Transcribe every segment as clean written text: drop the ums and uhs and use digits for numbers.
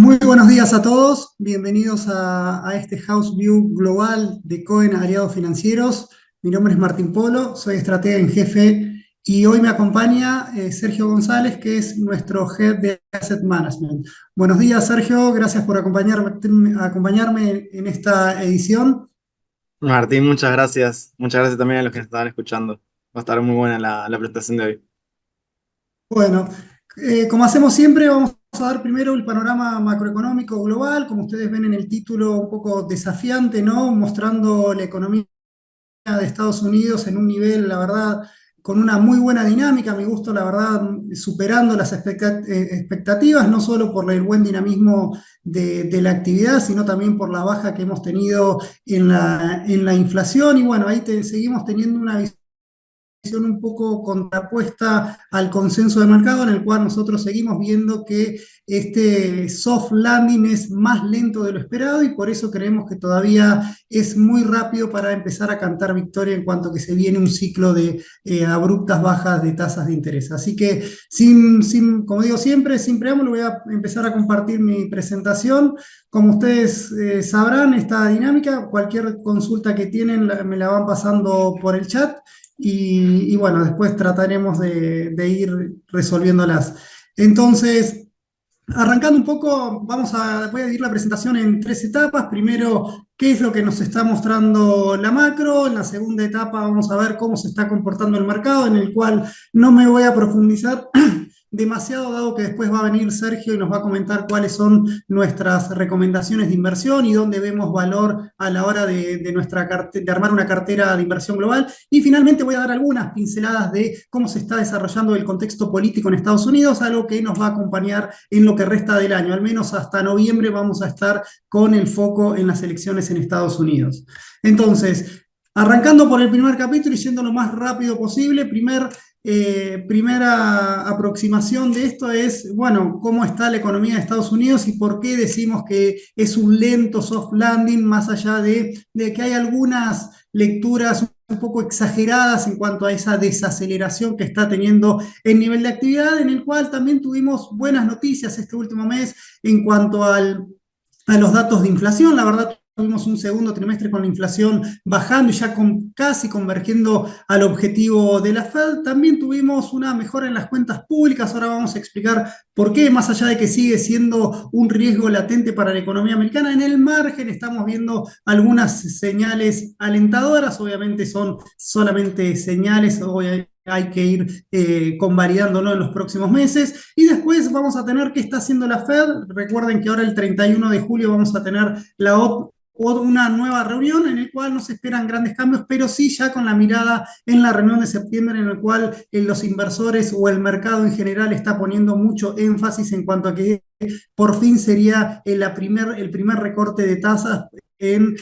Muy buenos días a todos, bienvenidos a este House View global de Cohen Aliados Financieros. Mi nombre es Martín Polo, soy estratega en jefe y hoy me acompaña Sergio González, que es nuestro Head de Asset Management. Buenos días, Sergio, gracias por acompañarme en esta edición. Martín, muchas gracias. Muchas gracias también a los que nos estaban escuchando. Va a estar muy buena la presentación de hoy. Bueno, como hacemos siempre, vamos a dar primero el panorama macroeconómico global, como ustedes ven en el título, un poco desafiante, ¿no? Mostrando la economía de Estados Unidos en un nivel, la verdad, con una muy buena dinámica, a mi gusto, la verdad, superando las expectativas, no solo por el buen dinamismo de la actividad, sino también por la baja que hemos tenido en la inflación. Y bueno, ahí seguimos teniendo una visión un poco contrapuesta al consenso de mercado, en el cual nosotros seguimos viendo que este soft landing es más lento de lo esperado y por eso creemos que todavía es muy rápido para empezar a cantar victoria en cuanto que se viene un ciclo de abruptas bajas de tasas de interés. Así que, como digo siempre, sin preámbulo, voy a empezar a compartir mi presentación. Como ustedes sabrán, esta dinámica, cualquier consulta que tienen me la van pasando por el chat. Y bueno, después trataremos de ir resolviéndolas. Entonces, arrancando un poco, voy a dividir la presentación en tres etapas. Primero, qué es lo que nos está mostrando la macro. En la segunda etapa vamos a ver cómo se está comportando el mercado, en el cual no me voy a profundizar demasiado, dado que después va a venir Sergio y nos va a comentar cuáles son nuestras recomendaciones de inversión y dónde vemos valor a la hora de armar una cartera de inversión global. Y finalmente voy a dar algunas pinceladas de cómo se está desarrollando el contexto político en Estados Unidos, algo que nos va a acompañar en lo que resta del año. Al menos hasta noviembre vamos a estar con el foco en las elecciones en Estados Unidos. Entonces, arrancando por el primer capítulo y yendo lo más rápido posible, primera aproximación de esto es, bueno, cómo está la economía de Estados Unidos y por qué decimos que es un lento soft landing, más allá de que hay algunas lecturas un poco exageradas en cuanto a esa desaceleración que está teniendo el nivel de actividad, en el cual también tuvimos buenas noticias este último mes en cuanto a los datos de inflación. La verdad, tuvimos un segundo trimestre con la inflación bajando y ya casi convergiendo al objetivo de la Fed. También tuvimos una mejora en las cuentas públicas. Ahora vamos a explicar por qué, más allá de que sigue siendo un riesgo latente para la economía americana. En el margen estamos viendo algunas señales alentadoras. Obviamente son solamente señales. Hay que ir convalidándolo en los próximos meses. Y después vamos a tener qué está haciendo la Fed. Recuerden que ahora el 31 de julio vamos a tener una nueva reunión en la cual no se esperan grandes cambios, pero sí ya con la mirada en la reunión de septiembre en la cual los inversores o el mercado en general está poniendo mucho énfasis en cuanto a que por fin sería el primer recorte de tasas en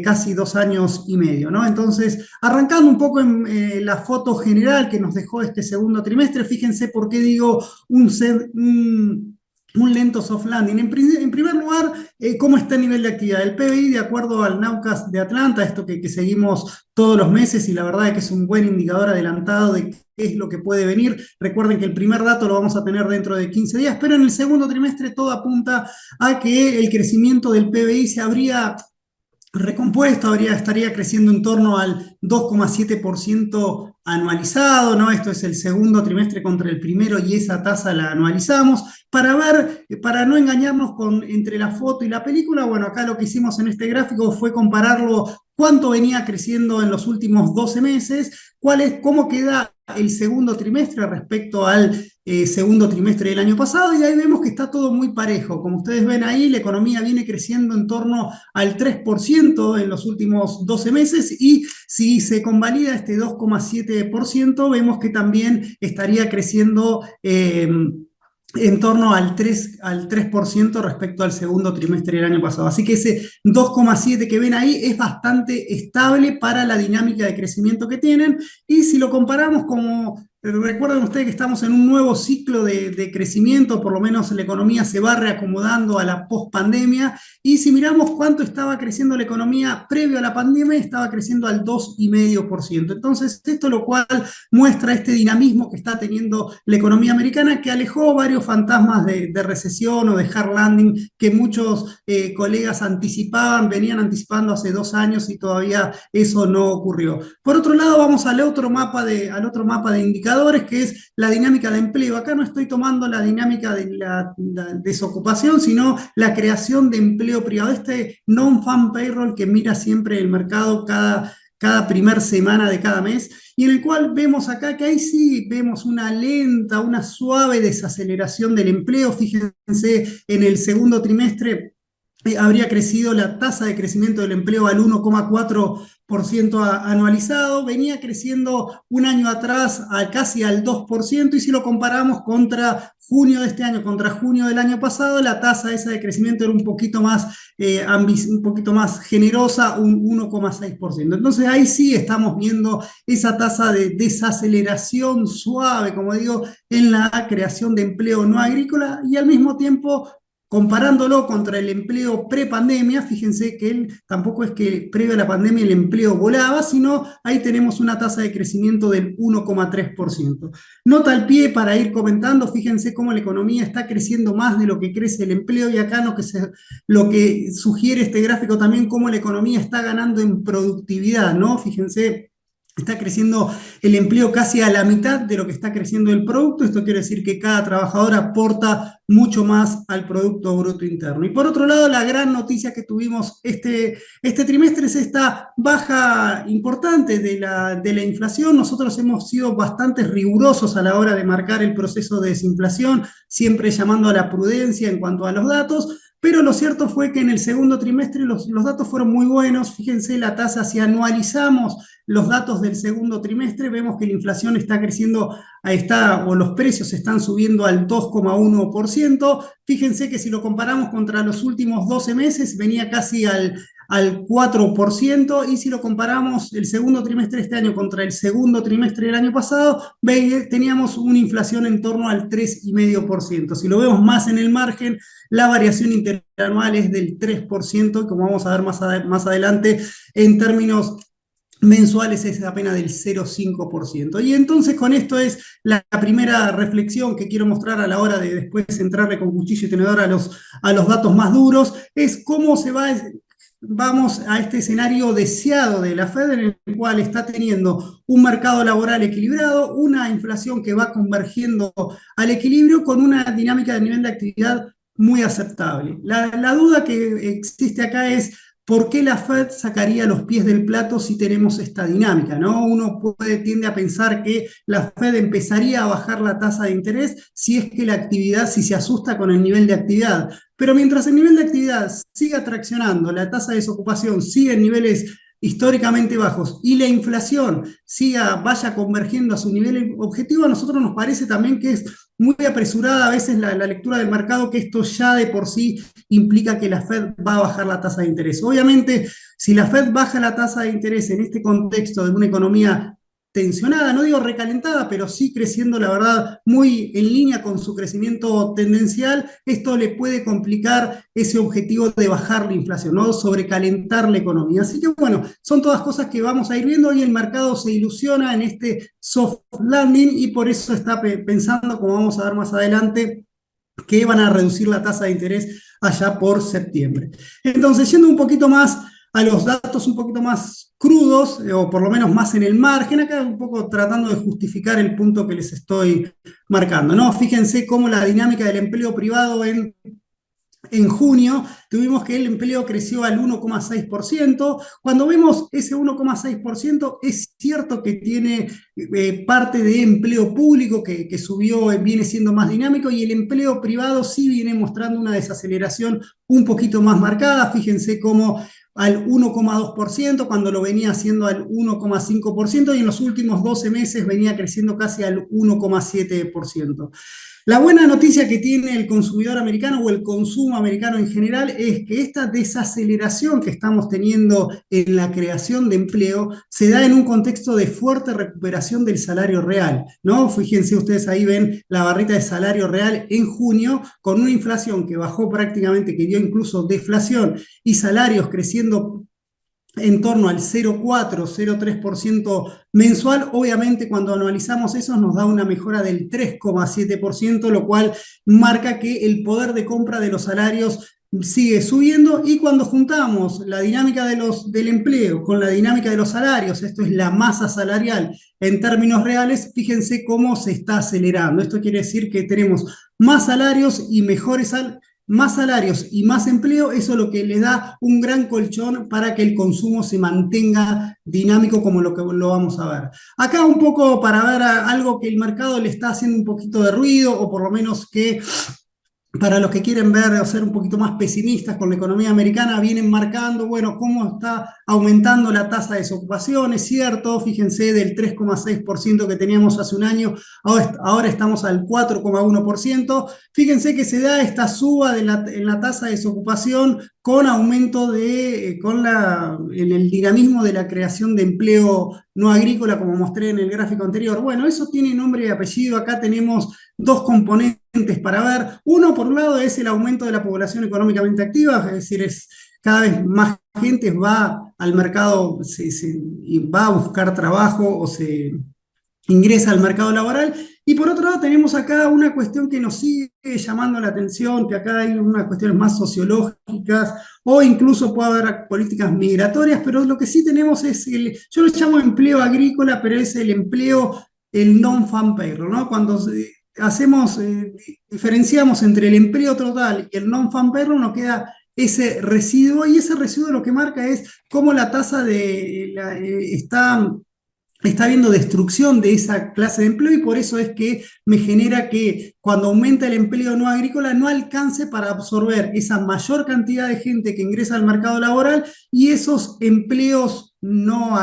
casi 2 años y medio, ¿no? Entonces, arrancando un poco en la foto general que nos dejó este segundo trimestre, fíjense por qué digo un lento soft landing. En primer lugar, ¿cómo está el nivel de actividad? El PBI, de acuerdo al Nowcast de Atlanta, esto que seguimos todos los meses y la verdad es que es un buen indicador adelantado de qué es lo que puede venir. Recuerden que el primer dato lo vamos a tener dentro de 15 días, pero en el segundo trimestre todo apunta a que el crecimiento del PBI se habría recompuesto, estaría creciendo en torno al 2,7% anualizado, ¿no? Esto es el segundo trimestre contra el primero y esa tasa la anualizamos para ver, para no engañarnos entre la foto y la película. Bueno, acá lo que hicimos en este gráfico fue compararlo cuánto venía creciendo en los últimos 12 meses, cómo queda el segundo trimestre respecto al segundo trimestre del año pasado, y ahí vemos que está todo muy parejo. Como ustedes ven ahí, la economía viene creciendo en torno al 3% en los últimos 12 meses, y si se convalida este 2,7%, vemos que también estaría creciendo en torno al 3% respecto al segundo trimestre del año pasado. Así que ese 2,7 que ven ahí es bastante estable para la dinámica de crecimiento que tienen. Y si lo comparamos como Recuerden ustedes que estamos en un nuevo ciclo de crecimiento, por lo menos la economía se va reacomodando a la pospandemia, y si miramos cuánto estaba creciendo la economía previo a la pandemia, estaba creciendo al 2,5%. Entonces, esto lo cual muestra este dinamismo que está teniendo la economía americana, que alejó varios fantasmas de recesión o de hard landing que muchos colegas anticipaban, venían anticipando hace 2 años y todavía eso no ocurrió. Por otro lado, vamos al otro mapa de indicadores, que es la dinámica de empleo. Acá no estoy tomando la dinámica de la desocupación, sino la creación de empleo privado. Este non-farm payroll que mira siempre el mercado cada primer semana de cada mes, y en el cual vemos acá que ahí sí vemos una lenta, una suave desaceleración del empleo. Fíjense, en el segundo trimestre habría crecido la tasa de crecimiento del empleo al 1,4% anualizado, venía creciendo un año atrás casi al 2%, y si lo comparamos contra junio de este año, contra junio del año pasado, la tasa esa de crecimiento era un poquito más generosa, un 1,6%. Entonces ahí sí estamos viendo esa tasa de desaceleración suave, como digo, en la creación de empleo no agrícola, y al mismo tiempo comparándolo contra el empleo prepandemia. Fíjense que él tampoco es que previo a la pandemia el empleo volaba, sino ahí tenemos una tasa de crecimiento del 1,3%. Nota al pie para ir comentando, fíjense cómo la economía está creciendo más de lo que crece el empleo, y acá lo que sugiere este gráfico también, cómo la economía está ganando en productividad, ¿no? Fíjense, está creciendo el empleo casi a la mitad de lo que está creciendo el producto. Esto quiere decir que cada trabajador aporta mucho más al Producto Bruto Interno. Y por otro lado, la gran noticia que tuvimos este trimestre es esta baja importante de la inflación. Nosotros hemos sido bastante rigurosos a la hora de marcar el proceso de desinflación, siempre llamando a la prudencia en cuanto a los datos. Pero lo cierto fue que en el segundo trimestre los datos fueron muy buenos. Fíjense la tasa, si anualizamos los datos del segundo trimestre, vemos que la inflación está creciendo, o los precios están subiendo al 2,1%. Fíjense que si lo comparamos contra los últimos 12 meses, venía casi al 4%, y si lo comparamos el segundo trimestre de este año contra el segundo trimestre del año pasado, teníamos una inflación en torno al 3,5%. Si lo vemos más en el margen, la variación interanual es del 3%, como vamos a ver más adelante, en términos mensuales es apenas del 0,5%. Y entonces con esto es la primera reflexión que quiero mostrar a la hora de después entrarle con cuchillo y tenedor a los datos más duros, es cómo vamos a este escenario deseado de la Fed, en el cual está teniendo un mercado laboral equilibrado, una inflación que va convergiendo al equilibrio, con una dinámica de nivel de actividad muy aceptable. La duda que existe acá es: ¿por qué la Fed sacaría los pies del plato si tenemos esta dinámica, ¿no? Uno tiende a pensar que la Fed empezaría a bajar la tasa de interés si es que la actividad, si se asusta con el nivel de actividad. Pero mientras el nivel de actividad siga traccionando, la tasa de desocupación sigue en niveles históricamente bajos y la inflación vaya convergiendo a su nivel objetivo, a nosotros nos parece también que es muy apresurada a veces la lectura del mercado, que esto ya de por sí implica que la Fed va a bajar la tasa de interés. Obviamente, si la Fed baja la tasa de interés en este contexto de una economía tensionada, no digo recalentada, pero sí creciendo, la verdad, muy en línea con su crecimiento tendencial, esto le puede complicar ese objetivo de bajar la inflación, ¿no? Sobrecalentar la economía. Así que bueno, son todas cosas que vamos a ir viendo, y el mercado se ilusiona en este soft landing, y por eso está pensando, como vamos a ver más adelante, que van a reducir la tasa de interés allá por septiembre. Entonces, yendo un poquito más a los datos un poquito más crudos, o por lo menos más en el margen, acá un poco tratando de justificar el punto que les estoy marcando, ¿no? Fíjense cómo la dinámica del empleo privado en junio tuvimos que el empleo creció al 1,6%. Cuando vemos ese 1,6%, es cierto que tiene parte de empleo público que subió, viene siendo más dinámico, y el empleo privado sí viene mostrando una desaceleración un poquito más marcada. Fíjense cómo al 1,2% cuando lo venía haciendo al 1,5% y en los últimos 12 meses venía creciendo casi al 1,7%. La buena noticia que tiene el consumidor americano o el consumo americano en general es que esta desaceleración que estamos teniendo en la creación de empleo se da en un contexto de fuerte recuperación del salario real, ¿no? Fíjense ustedes, ahí ven la barrita de salario real en junio con una inflación que bajó prácticamente, que dio incluso deflación y salarios creciendo en torno al 0,4, 0,3% mensual. Obviamente cuando analizamos eso nos da una mejora del 3,7%, lo cual marca que el poder de compra de los salarios sigue subiendo, y cuando juntamos la dinámica del empleo con la dinámica de los salarios, esto es la masa salarial en términos reales, fíjense cómo se está acelerando. Esto quiere decir que tenemos más salarios y mejores salarios, más salarios y más empleo. Eso es lo que le da un gran colchón para que el consumo se mantenga dinámico, como lo que lo vamos a ver. Acá un poco para ver algo que el mercado le está haciendo un poquito de ruido, o por lo menos que para los que quieren ver o ser un poquito más pesimistas con la economía americana, vienen marcando, bueno, cómo está aumentando la tasa de desocupación. Es cierto, fíjense, del 3,6% que teníamos hace un año, ahora estamos al 4,1%. Fíjense que se da esta suba en la tasa de desocupación con aumento en el dinamismo de la creación de empleo no agrícola, como mostré en el gráfico anterior. Bueno, eso tiene nombre y apellido. Acá tenemos dos componentes para ver. Uno, por un lado, es el aumento de la población económicamente activa, es decir, cada vez más gente va al mercado y va a buscar trabajo o se ingresa al mercado laboral. Y por otro lado tenemos acá una cuestión que nos sigue llamando la atención, que acá hay unas cuestiones más sociológicas o incluso puede haber políticas migratorias, pero lo que sí tenemos es, yo lo llamo empleo agrícola, pero es el empleo, el non-farm payroll, ¿no? Cuando diferenciamos entre el empleo total y el non-farm payroll, nos queda ese residuo, y ese residuo lo que marca es cómo la tasa está habiendo destrucción de esa clase de empleo, y por eso es que me genera que cuando aumenta el empleo no agrícola no alcance para absorber esa mayor cantidad de gente que ingresa al mercado laboral y esos empleos no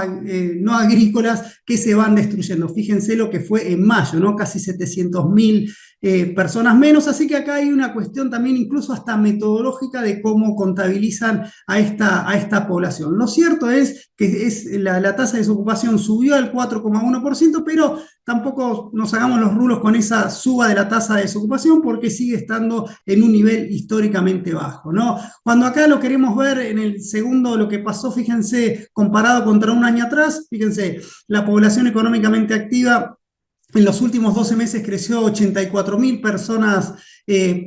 agrícolas que se van destruyendo. Fíjense lo que fue en mayo, ¿no? Casi 700.000 personas menos, así que acá hay una cuestión también incluso hasta metodológica de cómo contabilizan a esta población. Lo cierto es que la tasa de desocupación subió al 4,1%, pero tampoco nos hagamos los rulos con esa suba de la tasa de desocupación, porque sigue estando en un nivel históricamente bajo, ¿no? Cuando acá lo queremos ver en el segundo, lo que pasó, fíjense, comparado contra un año atrás, fíjense, la población económicamente activa en los últimos 12 meses creció 84.000 personas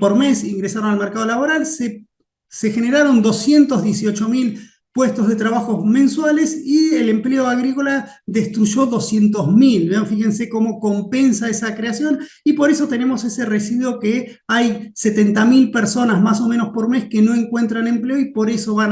por mes, ingresaron al mercado laboral, se generaron 218.000 puestos de trabajo mensuales, y el empleo agrícola destruyó 200.000. Fíjense cómo compensa esa creación, y por eso tenemos ese residuo que hay 70.000 personas más o menos por mes que no encuentran empleo, y por eso van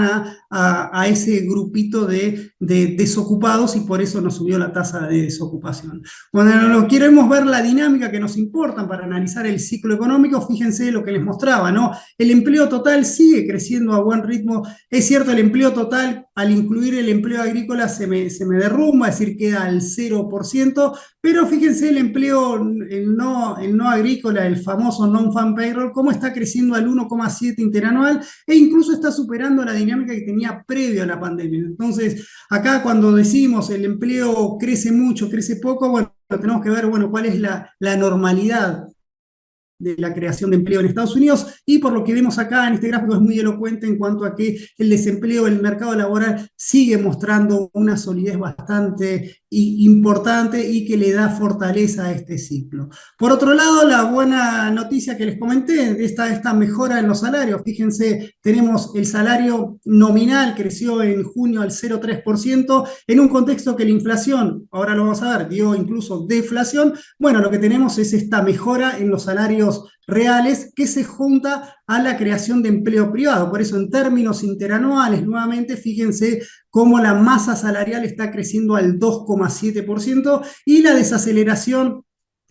a ese grupito de desocupados, y por eso nos subió la tasa de desocupación. Cuando nos queremos ver la dinámica que nos importa para analizar el ciclo económico, fíjense lo que les mostraba, ¿no? El empleo total sigue creciendo a buen ritmo. Es cierto, el empleo total, al incluir el empleo agrícola, se me derrumba, es decir, queda al 0%, pero fíjense el empleo, el no agrícola, el famoso non-farm payroll, cómo está creciendo al 1,7 interanual, e incluso está superando la dinámica que tenía previo a la pandemia. Entonces, acá cuando decimos el empleo crece mucho, crece poco, bueno, tenemos que ver, bueno, cuál es la normalidad de la creación de empleo en Estados Unidos, y por lo que vemos acá en este gráfico es muy elocuente en cuanto a que el desempleo, el mercado laboral sigue mostrando una solidez bastante importante y que le da fortaleza a este ciclo. Por otro lado, la buena noticia que les comenté, esta mejora en los salarios. Fíjense, tenemos el salario nominal, creció en junio al 0,3%, en un contexto que la inflación, ahora lo vamos a ver, dio incluso deflación. Bueno, lo que tenemos es esta mejora en los salarios reales que se junta a la creación de empleo privado. Por eso, en términos interanuales, nuevamente, fíjense cómo la masa salarial está creciendo al 2,7%, y la desaceleración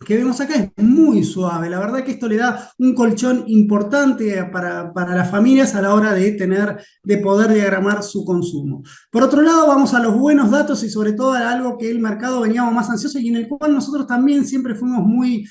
que vemos acá es muy suave. La verdad que esto le da un colchón importante para las familias a la hora de poder diagramar su consumo. Por otro lado, vamos a los buenos datos y sobre todo a algo que el mercado veníamos más ansioso y en el cual nosotros también siempre fuimos muy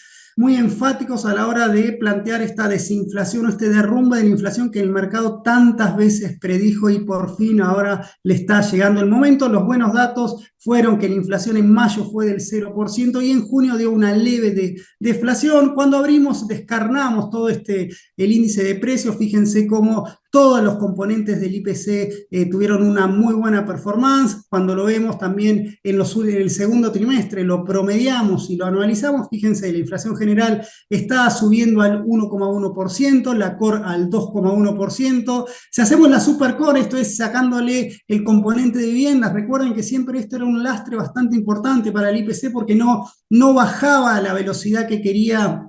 enfáticos a la hora de plantear esta desinflación, este derrumbe de la inflación que el mercado tantas veces predijo y por fin ahora le está llegando el momento. Los buenos datos fueron que la inflación en mayo fue del 0% y en junio dio una leve deflación. Cuando abrimos, descarnamos todo el índice de precios, fíjense cómo todos los componentes del IPC tuvieron una muy buena performance. Cuando lo vemos también en el segundo trimestre, lo promediamos y lo anualizamos, fíjense, la inflación general está subiendo al 1,1%, la core al 2,1%. Si hacemos la supercore, esto es sacándole el componente de viviendas, recuerden que siempre esto era un lastre bastante importante para el IPC porque no bajaba a la velocidad que quería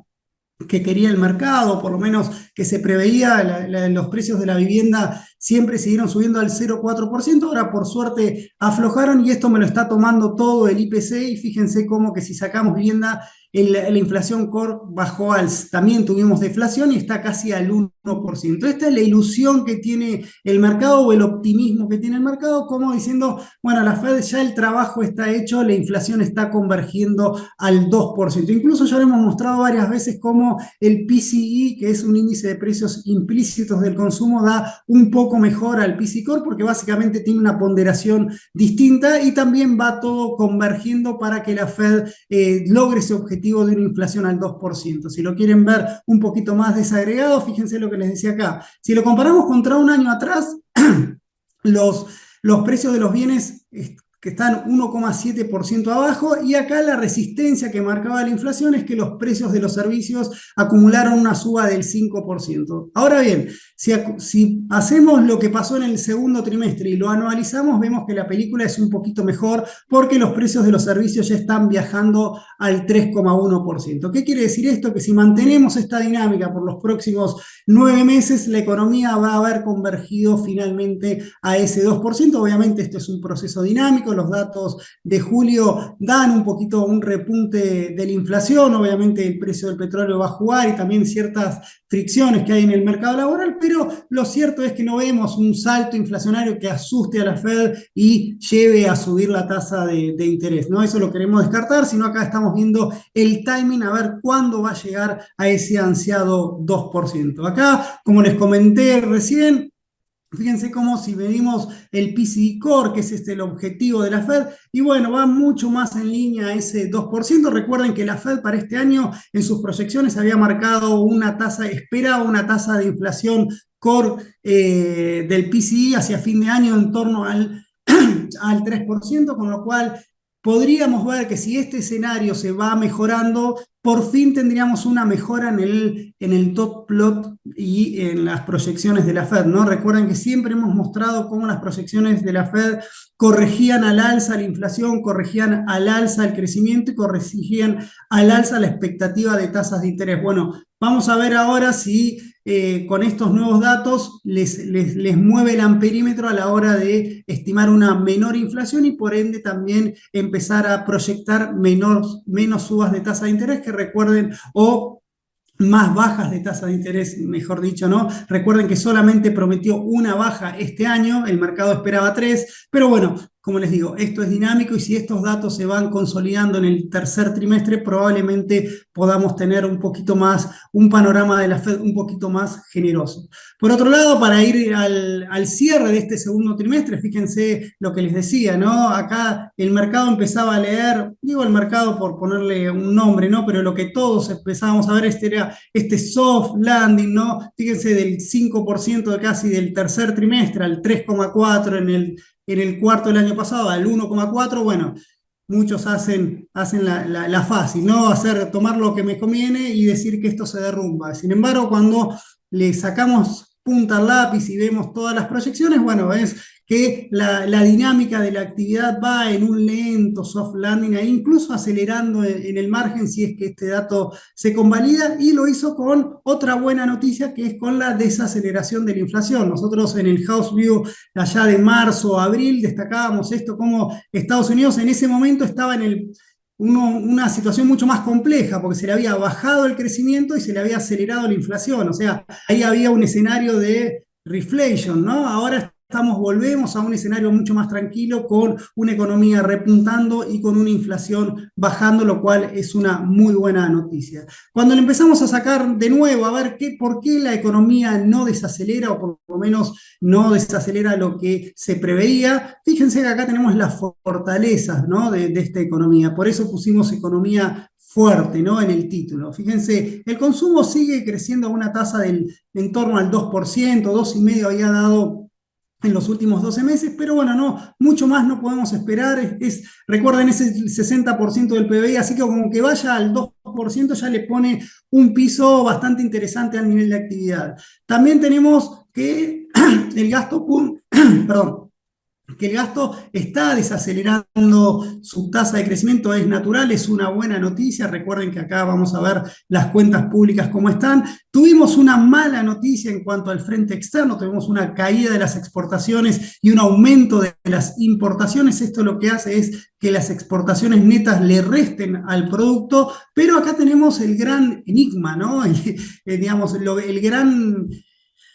el mercado, por lo menos que se preveía, los precios de la vivienda siempre siguieron subiendo al 0,4%, ahora por suerte aflojaron y esto me lo está tomando todo el IPC y fíjense cómo que si sacamos vivienda, la inflación core bajó también tuvimos deflación y está casi al 1%. Esta es la ilusión que tiene el mercado o el optimismo que tiene el mercado, como diciendo, bueno, la Fed ya el trabajo está hecho, la inflación está convergiendo al 2%. Incluso ya lo hemos mostrado varias veces cómo el PCE, que es un índice de precios implícitos del consumo, da un poco mejor al PCE Core porque básicamente tiene una ponderación distinta y también va todo convergiendo para que la Fed logre ese objetivo de una inflación al 2%. Si lo quieren ver un poquito más desagregado, fíjense lo que les decía acá. Si lo comparamos contra un año atrás, los, los precios de los bienes que están 1,7% abajo y acá la resistencia que marcaba la inflación es que los precios de los servicios acumularon una suba del 5%. Ahora bien, si hacemos lo que pasó en el segundo trimestre y lo anualizamos, vemos que la película es un poquito mejor porque los precios de los servicios ya están viajando al 3,1%. ¿Qué quiere decir esto? Que si mantenemos esta dinámica por los próximos 9 meses, la economía va a haber convergido finalmente a ese 2%. Obviamente esto es un proceso dinámico, los datos de julio dan un poquito un repunte de la inflación, obviamente el precio del petróleo va a jugar y también ciertas fricciones que hay en el mercado laboral, pero lo cierto es que no vemos un salto inflacionario que asuste a la Fed y lleve a subir la tasa de interés, ¿no? Eso lo queremos descartar, sino acá estamos viendo el timing a ver cuándo va a llegar a ese ansiado 2%. Acá, como les comenté recién, fíjense cómo si medimos el PCE Core, que es el objetivo de la Fed, y bueno, va mucho más en línea a ese 2%. Recuerden que la Fed para este año en sus proyecciones había marcado esperaba una tasa de inflación core del PCE hacia fin de año en torno al 3%, con lo cual podríamos ver que si este escenario se va mejorando, por fin tendríamos una mejora en el dot plot y en las proyecciones de la Fed, ¿no? Recuerden que siempre hemos mostrado cómo las proyecciones de la Fed corregían al alza la inflación, corregían al alza el crecimiento y corregían al alza la expectativa de tasas de interés. Bueno, vamos a ver ahora si con estos nuevos datos les mueve el amperímetro a la hora de estimar una menor inflación y por ende también empezar a proyectar menos subas de tasa de interés que recuerden, o más bajas de tasa de interés, mejor dicho, ¿no? Recuerden que solamente prometió una baja este año, el mercado esperaba tres, pero bueno, como les digo, esto es dinámico y si estos datos se van consolidando en el tercer trimestre, probablemente podamos tener un poquito más, un panorama de la Fed un poquito más generoso. Por otro lado, para ir al cierre de este segundo trimestre, fíjense lo que les decía, ¿no? Acá el mercado empezaba a leer, digo el mercado por ponerle un nombre, ¿no? Pero lo que todos empezábamos a ver era este soft landing, ¿no? Fíjense del 5% de casi del tercer trimestre al 3,4% en el cuarto del año pasado, al 1,4%, bueno, muchos hacen la fácil, ¿no? Tomar lo que me conviene y decir que esto se derrumba. Sin embargo, cuando le sacamos punta al lápiz y vemos todas las proyecciones, bueno, es que la dinámica de la actividad va en un lento soft landing, incluso acelerando en el margen si es que este dato se convalida, y lo hizo con otra buena noticia que es con la desaceleración de la inflación. Nosotros en el House View allá de marzo, abril, destacábamos esto como Estados Unidos en ese momento estaba una situación mucho más compleja, porque se le había bajado el crecimiento y se le había acelerado la inflación. O sea, ahí había un escenario de reflation, ¿no? Ahora volvemos a un escenario mucho más tranquilo, con una economía repuntando y con una inflación bajando, lo cual es una muy buena noticia. Cuando le empezamos a sacar de nuevo a ver por qué la economía no desacelera, o por lo menos no desacelera lo que se preveía, fíjense que acá tenemos las fortalezas, ¿no? de esta economía. Por eso pusimos economía fuerte, ¿no? En el título. Fíjense, el consumo sigue creciendo a una tasa en torno al 2%, 2,5% había dado en los últimos 12 meses, pero bueno, no, mucho más no podemos esperar. Recuerden, es el 60% del PBI, así que como que vaya al 2% ya le pone un piso bastante interesante al nivel de actividad. También tenemos que el gasto, perdón, que el gasto está desacelerando su tasa de crecimiento, es natural, es una buena noticia. Recuerden que acá vamos a ver las cuentas públicas cómo están. Tuvimos una mala noticia en cuanto al frente externo, tuvimos una caída de las exportaciones y un aumento de las importaciones. Esto lo que hace es que las exportaciones netas le resten al producto, pero acá tenemos el gran enigma, ¿no? Digamos, el gran,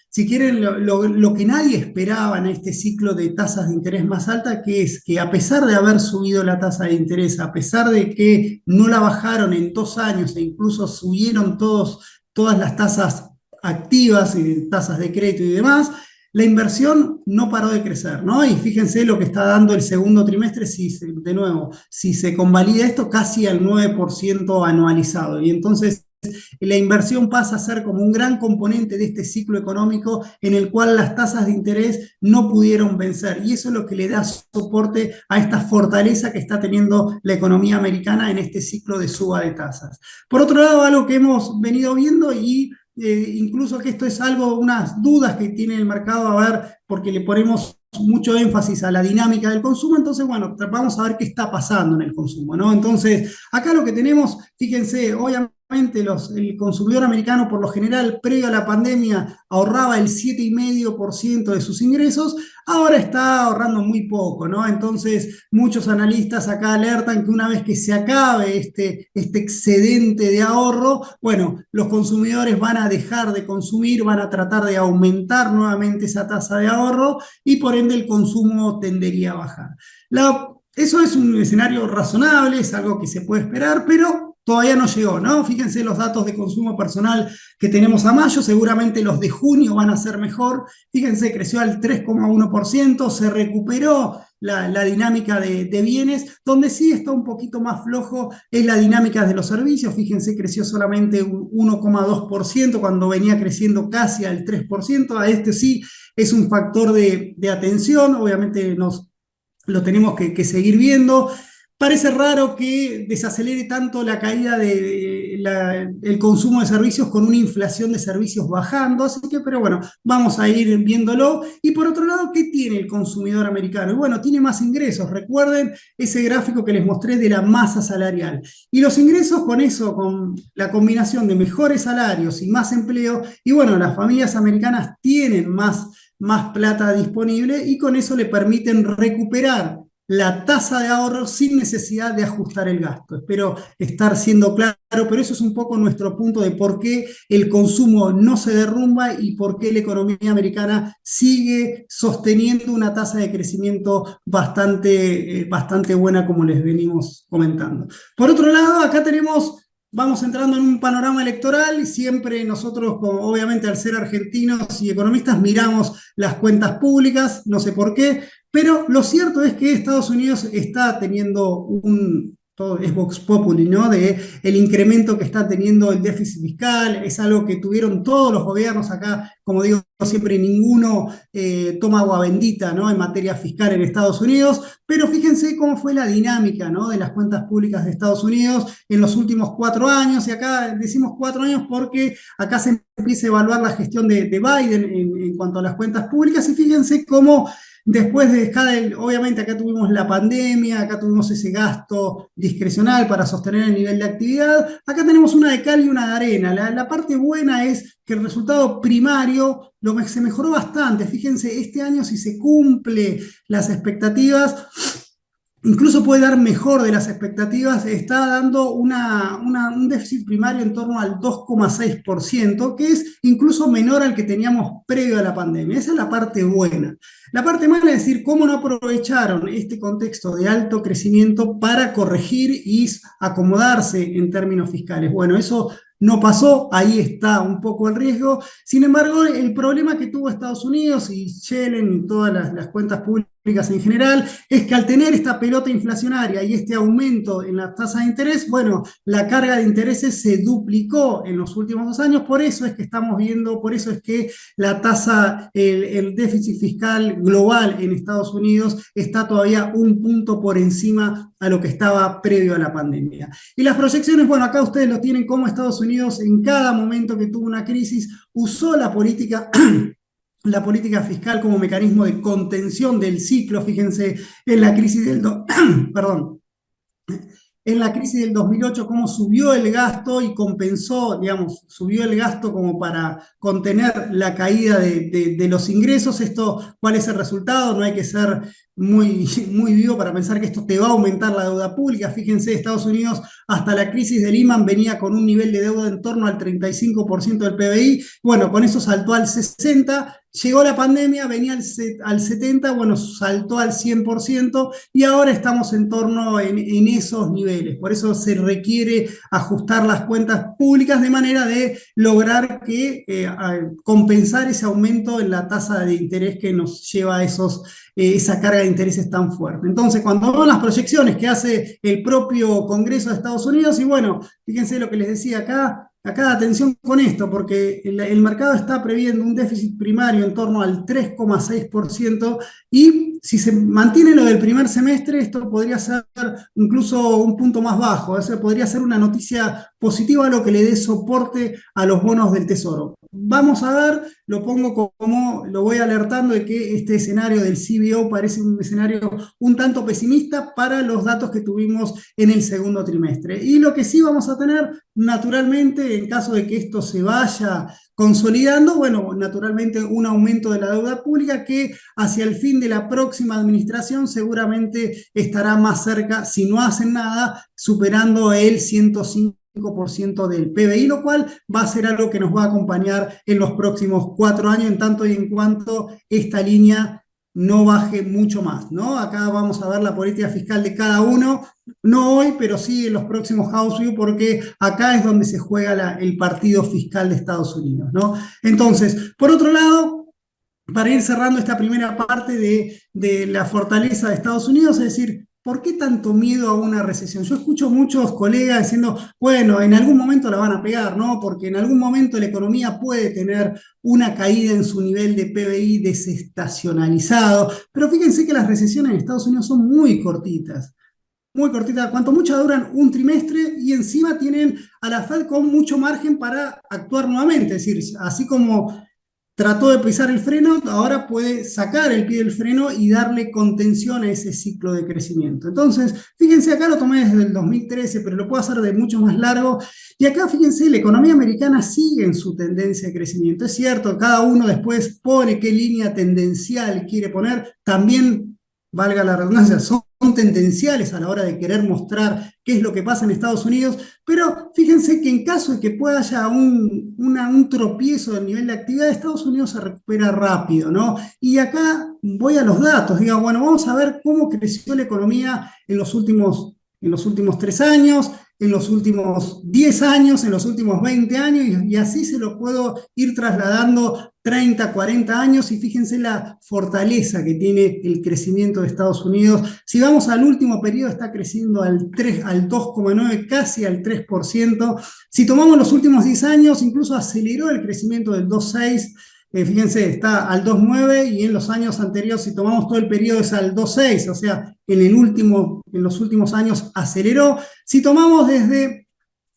si quieren, lo que nadie esperaba en este ciclo de tasas de interés más alta, que es que a pesar de haber subido la tasa de interés, a pesar de que no la bajaron en 2 años e incluso subieron todas las tasas activas, tasas de crédito y demás, la inversión no paró de crecer, ¿no? Y fíjense lo que está dando el segundo trimestre, de nuevo, si se convalida esto, casi al 9% anualizado. Y entonces la inversión pasa a ser como un gran componente de este ciclo económico en el cual las tasas de interés no pudieron vencer. Y eso es lo que le da soporte a esta fortaleza que está teniendo la economía americana en este ciclo de suba de tasas. Por otro lado, algo que hemos venido viendo y incluso que esto es algo, unas dudas que tiene el mercado, a ver, porque le ponemos mucho énfasis a la dinámica del consumo. Entonces, bueno, vamos a ver qué está pasando en el consumo, ¿no? Entonces, acá lo que tenemos, fíjense, obviamente el consumidor americano por lo general previo a la pandemia ahorraba el 7,5% de sus ingresos, ahora está ahorrando muy poco, ¿no? Entonces muchos analistas acá alertan que una vez que se acabe este excedente de ahorro, bueno, los consumidores van a dejar de consumir, van a tratar de aumentar nuevamente esa tasa de ahorro y por ende el consumo tendería a bajar. Eso es un escenario razonable, es algo que se puede esperar, pero todavía no llegó, ¿no? Fíjense los datos de consumo personal que tenemos a mayo, seguramente los de junio van a ser mejor. Fíjense, creció al 3,1%, se recuperó la dinámica de bienes. Donde sí está un poquito más flojo es la dinámica de los servicios. Fíjense, creció solamente un 1,2% cuando venía creciendo casi al 3%. A este sí es un factor de atención, obviamente lo tenemos que seguir viendo. Parece raro que desacelere tanto la caída del consumo de servicios con una inflación de servicios bajando, así que, pero bueno, vamos a ir viéndolo. Y por otro lado, ¿qué tiene el consumidor americano? Y bueno, tiene más ingresos. Recuerden ese gráfico que les mostré de la masa salarial. Y los ingresos con eso, con la combinación de mejores salarios y más empleo, y bueno, las familias americanas tienen más plata disponible y con eso le permiten recuperar la tasa de ahorro sin necesidad de ajustar el gasto. Espero estar siendo claro, pero eso es un poco nuestro punto de por qué el consumo no se derrumba y por qué la economía americana sigue sosteniendo una tasa de crecimiento bastante buena, como les venimos comentando. Por otro lado, acá vamos entrando en un panorama electoral y siempre nosotros, obviamente al ser argentinos y economistas, miramos las cuentas públicas, no sé por qué, pero lo cierto es que Estados Unidos está teniendo todo es Vox Populi, ¿no? De el incremento que está teniendo el déficit fiscal, es algo que tuvieron todos los gobiernos acá, como digo siempre, ninguno toma agua bendita, ¿no? En materia fiscal en Estados Unidos, pero fíjense cómo fue la dinámica, ¿no? De las cuentas públicas de Estados Unidos en los últimos 4 años, y acá decimos 4 años porque acá se empieza a evaluar la gestión de Biden en cuanto a las cuentas públicas, y fíjense cómo después de obviamente acá tuvimos la pandemia, acá tuvimos ese gasto discrecional para sostener el nivel de actividad, acá tenemos una de cal y una de arena. La parte buena es que el resultado primario se mejoró bastante. Fíjense, este año si se cumple las expectativas, incluso puede dar mejor de las expectativas, está dando un déficit primario en torno al 2,6%, que es incluso menor al que teníamos previo a la pandemia. Esa es la parte buena. La parte mala es decir, cómo no aprovecharon este contexto de alto crecimiento para corregir y acomodarse en términos fiscales. Bueno, eso no pasó, ahí está un poco el riesgo. Sin embargo, el problema que tuvo Estados Unidos y Yellen y todas las cuentas públicas en general, es que al tener esta pelota inflacionaria y este aumento en la tasa de interés, bueno, la carga de intereses se duplicó en los últimos 2 años, por eso es que estamos viendo, por eso es que la tasa, el déficit fiscal global en Estados Unidos está todavía un punto por encima a lo que estaba previo a la pandemia. Y las proyecciones, bueno, acá ustedes lo tienen como Estados Unidos en cada momento que tuvo una crisis usó la política fiscal como mecanismo de contención del ciclo. Fíjense en la crisis perdón, en la crisis del 2008 cómo subió el gasto y compensó, digamos, subió el gasto como para contener la caída de los ingresos. Esto, ¿cuál es el resultado? No hay que ser muy vivo para pensar que esto te va a aumentar la deuda pública. Fíjense, Estados Unidos hasta la crisis de Lehman venía con un nivel de deuda en torno al 35% del PBI. Bueno, con eso saltó al 60%. Llegó la pandemia, venía al 70, bueno, saltó al 100% y ahora estamos en torno en esos niveles. Por eso se requiere ajustar las cuentas públicas de manera de lograr compensar ese aumento en la tasa de interés que nos lleva a esa carga de intereses tan fuerte. Entonces, cuando vemos las proyecciones que hace el propio Congreso de Estados Unidos, y bueno, fíjense lo que les decía acá atención con esto, porque el mercado está previendo un déficit primario en torno al 3,6% y si se mantiene lo del primer semestre, esto podría ser incluso un punto más bajo, o sea, podría ser una noticia positiva, lo que le dé soporte a los bonos del Tesoro. Vamos a ver, lo voy alertando de que este escenario del CBO parece un escenario un tanto pesimista para los datos que tuvimos en el segundo trimestre. Y lo que sí vamos a tener, naturalmente, en caso de que esto se vaya consolidando, bueno, naturalmente un aumento de la deuda pública que hacia el fin de la próxima administración seguramente estará más cerca, si no hacen nada, superando el 105% del PBI, lo cual va a ser algo que nos va a acompañar en los próximos 4 años, en tanto y en cuanto esta línea no baje mucho más, ¿no? Acá vamos a ver la política fiscal de cada uno, no hoy, pero sí en los próximos House View, porque acá es donde se juega el partido fiscal de Estados Unidos, ¿no? Entonces, por otro lado, para ir cerrando esta primera parte de la fortaleza de Estados Unidos, es decir, ¿por qué tanto miedo a una recesión? Yo escucho muchos colegas diciendo, bueno, en algún momento la van a pegar, ¿no? Porque en algún momento la economía puede tener una caída en su nivel de PBI desestacionalizado, pero fíjense que las recesiones en Estados Unidos son muy cortitas, cuanto mucho duran un trimestre y encima tienen a la Fed con mucho margen para actuar nuevamente, es decir, así como trató de pisar el freno, ahora puede sacar el pie del freno y darle contención a ese ciclo de crecimiento. Entonces, fíjense, acá lo tomé desde el 2013, pero lo puedo hacer de mucho más largo. Y acá, fíjense, la economía americana sigue en su tendencia de crecimiento. Es cierto, cada uno después pone qué línea tendencial quiere poner. También, valga la redundancia, son tendenciales a la hora de querer mostrar qué es lo que pasa en Estados Unidos, pero fíjense que en caso de que pueda haya un tropiezo del nivel de actividad, Estados Unidos se recupera rápido, ¿no? Y acá voy a los datos, digo, bueno, vamos a ver cómo creció la economía en los últimos 3 años, en los últimos 10 años, en los últimos 20 años, y así se lo puedo ir trasladando 30, 40 años, y fíjense la fortaleza que tiene el crecimiento de Estados Unidos. Si vamos al último periodo, está creciendo al 2,9, casi al 3%. Si tomamos los últimos 10 años, incluso aceleró el crecimiento del 2,6. Fíjense, está al 2,9 y en los años anteriores, si tomamos todo el periodo, es al 2,6, o sea, en los últimos años aceleró. Si tomamos desde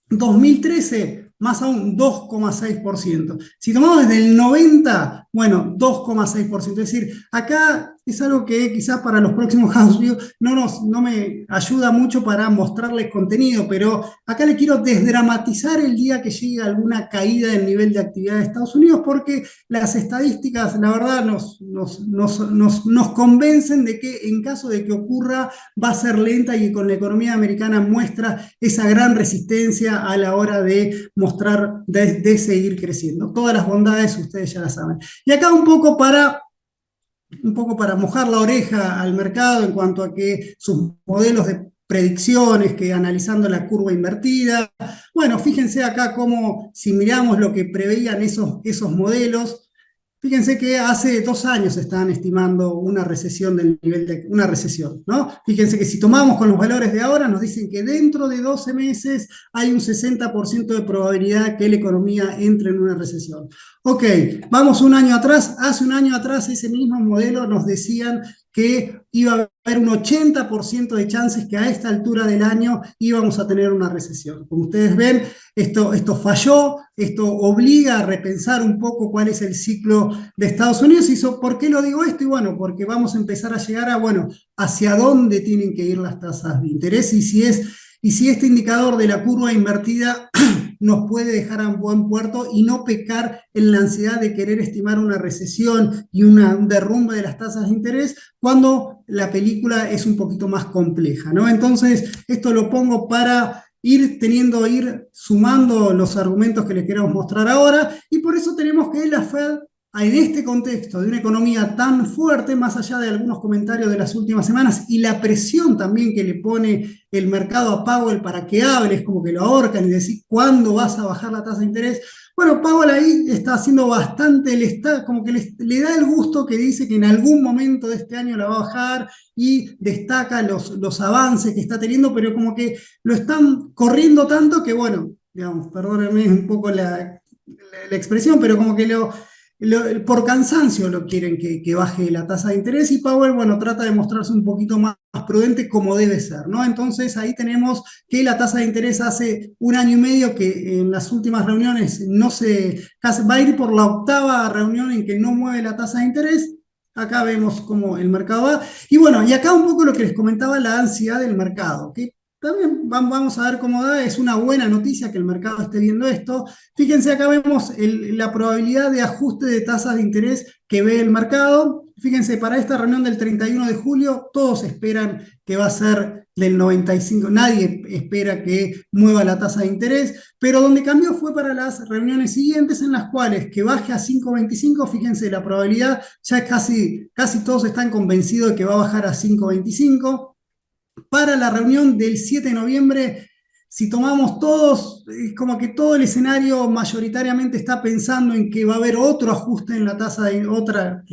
2013, más aún 2,6%. Si tomamos desde el 90, bueno, 2,6%. Es decir, acá es algo que quizás para los próximos audios no me ayuda mucho para mostrarles contenido, pero acá le quiero desdramatizar el día que llegue alguna caída del nivel de actividad de Estados Unidos, porque las estadísticas, la verdad, nos convencen de que en caso de que ocurra, va a ser lenta y con la economía americana muestra esa gran resistencia a la hora de mostrar, de seguir creciendo. Todas las bondades ustedes ya las saben. Y acá un poco para mojar la oreja al mercado en cuanto a que sus modelos de predicciones, que analizando la curva invertida, bueno, fíjense acá cómo si miramos lo que preveían esos modelos, fíjense que hace 2 años estaban estimando una recesión del nivel de una recesión, ¿no? Fíjense que si tomamos con los valores de ahora, nos dicen que dentro de 12 meses hay un 60% de probabilidad que la economía entre en una recesión. Ok, vamos un año atrás. Hace un año atrás ese mismo modelo nos decían que iba a haber un 80% de chances que a esta altura del año íbamos a tener una recesión. Como ustedes ven, esto falló, esto obliga a repensar un poco cuál es el ciclo de Estados Unidos. ¿Por qué lo digo esto? Y bueno, porque vamos a empezar a llegar a, bueno, hacia dónde tienen que ir las tasas de interés y si este indicador de la curva invertida nos puede dejar a un buen puerto y no pecar en la ansiedad de querer estimar una recesión y un derrumbe de las tasas de interés cuando la película es un poquito más compleja, ¿no? Entonces, esto lo pongo para ir sumando los argumentos que les queremos mostrar ahora, y por eso tenemos que la Fed, en este contexto de una economía tan fuerte, más allá de algunos comentarios de las últimas semanas y la presión también que le pone el mercado a Powell para que hable, es como que lo ahorcan y decir cuándo vas a bajar la tasa de interés. Bueno, Powell ahí está haciendo bastante, como que le da el gusto que dice que en algún momento de este año la va a bajar y destaca los avances que está teniendo, pero como que lo están corriendo tanto que, bueno, digamos, perdónenme un poco la expresión, pero como que por cansancio lo quieren que baje la tasa de interés, y Powell, bueno, trata de mostrarse un poquito más prudente como debe ser, ¿no? Entonces ahí tenemos que la tasa de interés hace un año y medio que en las últimas reuniones va a ir por la octava reunión en que no mueve la tasa de interés. Acá vemos cómo el mercado va. Y bueno, y acá un poco lo que les comentaba, la ansiedad del mercado, que también vamos a ver cómo da. Es una buena noticia que el mercado esté viendo esto. Fíjense, acá vemos la probabilidad de ajuste de tasas de interés que ve el mercado. Fíjense, para esta reunión del 31 de julio, todos esperan que va a ser del 95, nadie espera que mueva la tasa de interés, pero donde cambió fue para las reuniones siguientes, en las cuales que baje a 5,25, fíjense, la probabilidad ya es casi todos están convencidos de que va a bajar a 5,25. Para la reunión del 7 de noviembre, si tomamos todos, es como que todo el escenario mayoritariamente está pensando en que va a haber otro ajuste en la tasa de otra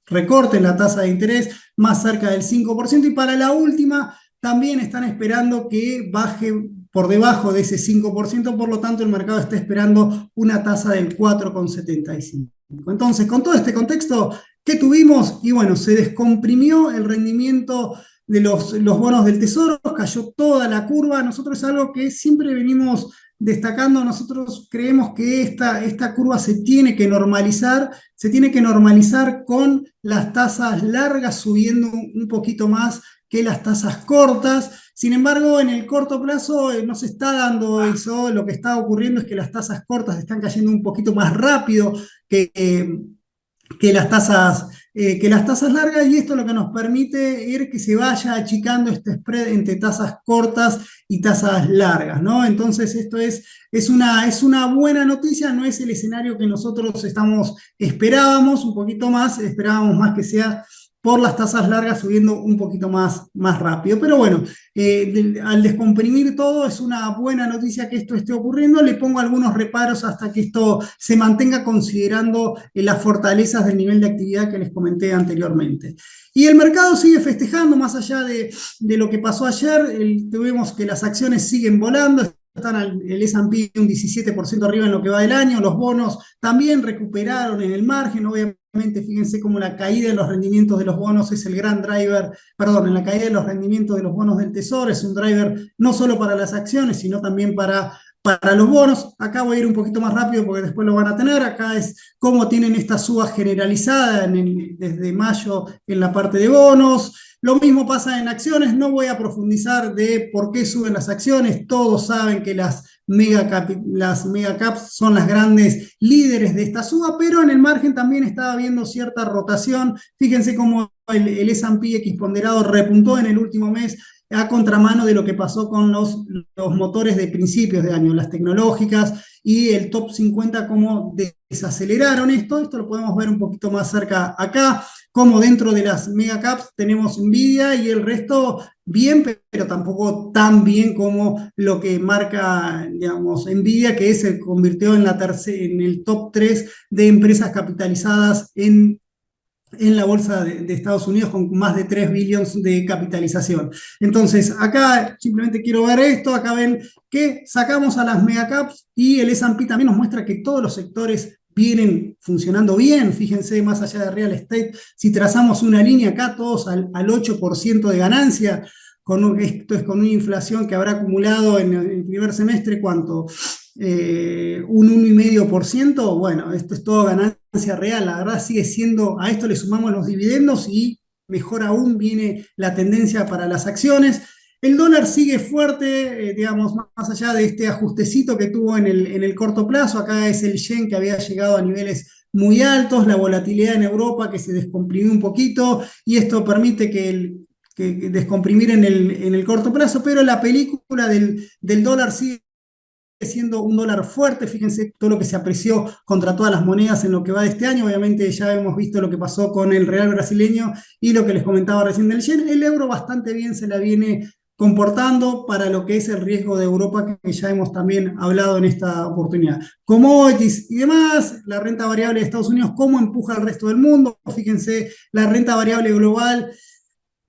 recorte en la tasa de interés más cerca del 5%, y para la última también están esperando que baje por debajo de ese 5%, por lo tanto el mercado está esperando una tasa del 4,75. Entonces, con todo este contexto, ¿qué tuvimos? Y bueno, se descomprimió el rendimiento de los bonos del Tesoro, cayó toda la curva. Nosotros es algo que siempre venimos destacando. Nosotros creemos que esta curva se tiene que normalizar con las tasas largas subiendo un poquito más que las tasas cortas. Sin embargo, en el corto plazo no se está dando eso. Lo que está ocurriendo es que las tasas cortas están cayendo un poquito más rápido que las tasas largas, y esto lo que nos permite es que se vaya achicando este spread entre tasas cortas y tasas largas, ¿no? Entonces esto es una buena noticia, no es el escenario que nosotros esperábamos un poquito más, esperábamos más que sea por las tasas largas subiendo un poquito más rápido. Pero bueno, al descomprimir todo, es una buena noticia que esto esté ocurriendo. Le pongo algunos reparos hasta que esto se mantenga, considerando las fortalezas del nivel de actividad que les comenté anteriormente. Y el mercado sigue festejando, más allá de lo que pasó ayer. Tuvimos que las acciones siguen volando. Están el S&P un 17% arriba en lo que va del año. Los bonos también recuperaron en el margen. Obviamente, fíjense cómo la caída de los rendimientos de los bonos es el gran driver, perdón, en la caída de los rendimientos de los bonos del Tesoro es un driver no solo para las acciones, sino también para Para los bonos, acá voy a ir un poquito más rápido porque después lo van a tener. Acá es cómo tienen esta suba generalizada desde mayo en la parte de bonos. Lo mismo pasa en acciones. No voy a profundizar de por qué suben las acciones. Todos saben que las mega caps son las grandes líderes de esta suba, pero en el margen también estaba habiendo cierta rotación. Fíjense cómo el S&P X ponderado repuntó en el último mes a contramano de lo que pasó con los motores de principios de año, las tecnológicas y el top 50, cómo desaceleraron esto. Esto lo podemos ver un poquito más cerca acá, como dentro de las mega caps tenemos Nvidia y el resto bien, pero tampoco tan bien como lo que marca, digamos, Nvidia, que se convirtió en el top 3 de empresas capitalizadas en la bolsa de Estados Unidos con más de 3 billones de capitalización. Entonces, acá simplemente quiero ver esto, acá ven que sacamos a las megacaps y el S&P también nos muestra que todos los sectores vienen funcionando bien. Fíjense, más allá de real estate, si trazamos una línea acá, todos al 8% de ganancia. Esto es con una inflación que habrá acumulado en el primer semestre, ¿cuánto? Un 1,5%. Bueno, esto es todo ganancia real. La verdad sigue siendo, a esto le sumamos los dividendos y mejor aún viene la tendencia para las acciones. El dólar sigue fuerte, digamos, más allá de este ajustecito que tuvo en el corto plazo. Acá es el yen que había llegado a niveles muy altos, la volatilidad en Europa que se descomprimió un poquito y esto permite que descomprimir en el corto plazo, pero la película del dólar sigue siendo un dólar fuerte. Fíjense todo lo que se apreció contra todas las monedas en lo que va de este año. Obviamente ya hemos visto lo que pasó con el real brasileño y lo que les comentaba recién del yen. El euro bastante bien se la viene comportando para lo que es el riesgo de Europa, que ya hemos también hablado en esta oportunidad. Commodities y demás, la renta variable de Estados Unidos, cómo empuja al resto del mundo. Fíjense, la renta variable global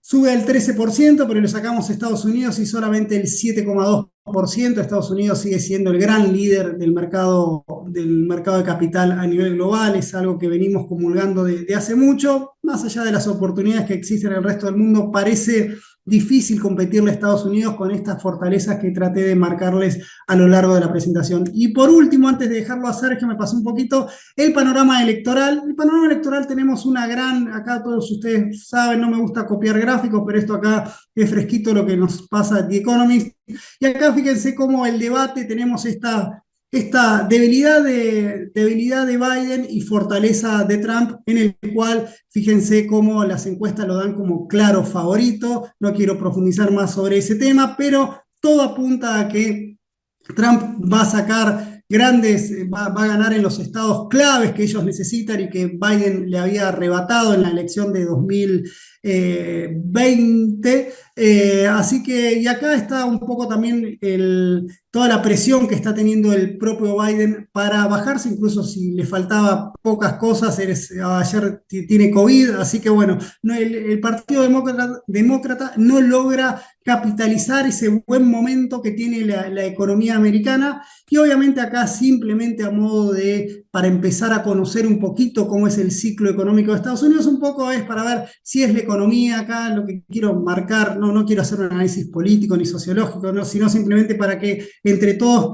sube al 13%, pero le sacamos a Estados Unidos y solamente el 7,2%. Estados Unidos sigue siendo el gran líder del mercado de capital a nivel global. Es algo que venimos comulgando de hace mucho. Más allá de las oportunidades que existen en el resto del mundo, parece difícil competirle a Estados Unidos con estas fortalezas que traté de marcarles a lo largo de la presentación. Y por último, antes de dejarlo a Sergio, me pasó un poquito el panorama electoral. El panorama electoral tenemos acá todos ustedes saben, no me gusta copiar gráficos, pero esto acá es fresquito lo que nos pasa a The Economist. Y acá fíjense cómo el debate, tenemos esta debilidad de Biden y fortaleza de Trump, en el cual fíjense cómo las encuestas lo dan como claro favorito. No quiero profundizar más sobre ese tema, pero todo apunta a que Trump va a sacar va a ganar en los estados claves que ellos necesitan y que Biden le había arrebatado en la elección de 2020. Así que, y acá está un poco también toda la presión que está teniendo el propio Biden para bajarse, incluso si le faltaba pocas cosas. Ayer tiene COVID, así que bueno, no, el Partido Demócrata no logra capitalizar ese buen momento que tiene la economía americana. Y obviamente acá simplemente a modo para empezar a conocer un poquito cómo es el ciclo económico de Estados Unidos, un poco es para ver si es la economía acá lo que quiero marcar. No quiero hacer un análisis político ni sociológico, ¿no? Sino simplemente para que entre todos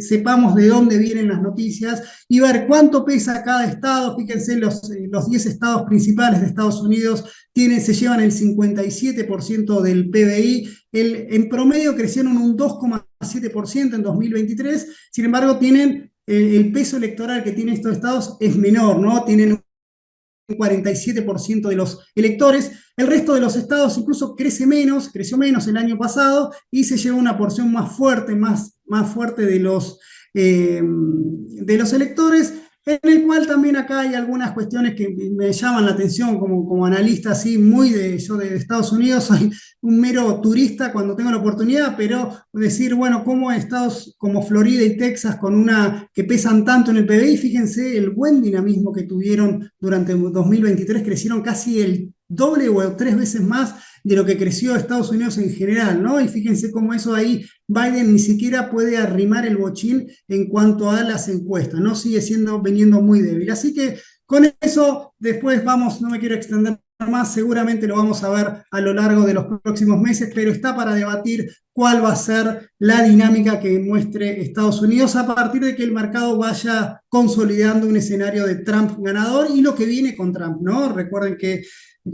sepamos de dónde vienen las noticias y ver cuánto pesa cada estado. Fíjense, los 10 estados principales de Estados Unidos se llevan el 57% del PBI. En promedio crecieron un 2,7% en 2023. Sin embargo, tienen el peso electoral que tienen estos estados es menor, ¿no? Tienen un 47% de los electores. El resto de los estados incluso creció menos el año pasado y se lleva una porción más fuerte, más fuerte de los electores, en el cual también acá hay algunas cuestiones que me llaman la atención como analista, así yo de Estados Unidos soy un mero turista cuando tengo la oportunidad, pero decir, bueno, cómo estados como Florida y Texas que pesan tanto en el PBI, fíjense el buen dinamismo que tuvieron durante 2023, crecieron casi el doble o 3 veces más de lo que creció Estados Unidos en general, ¿no? Y fíjense cómo eso ahí Biden ni siquiera puede arrimar el bochín en cuanto a las encuestas, ¿no? Sigue veniendo muy débil. Así que con eso después no me quiero extender más, seguramente lo vamos a ver a lo largo de los próximos meses, pero está para debatir cuál va a ser la dinámica que muestre Estados Unidos a partir de que el mercado vaya consolidando un escenario de Trump ganador y lo que viene con Trump, ¿no? Recuerden que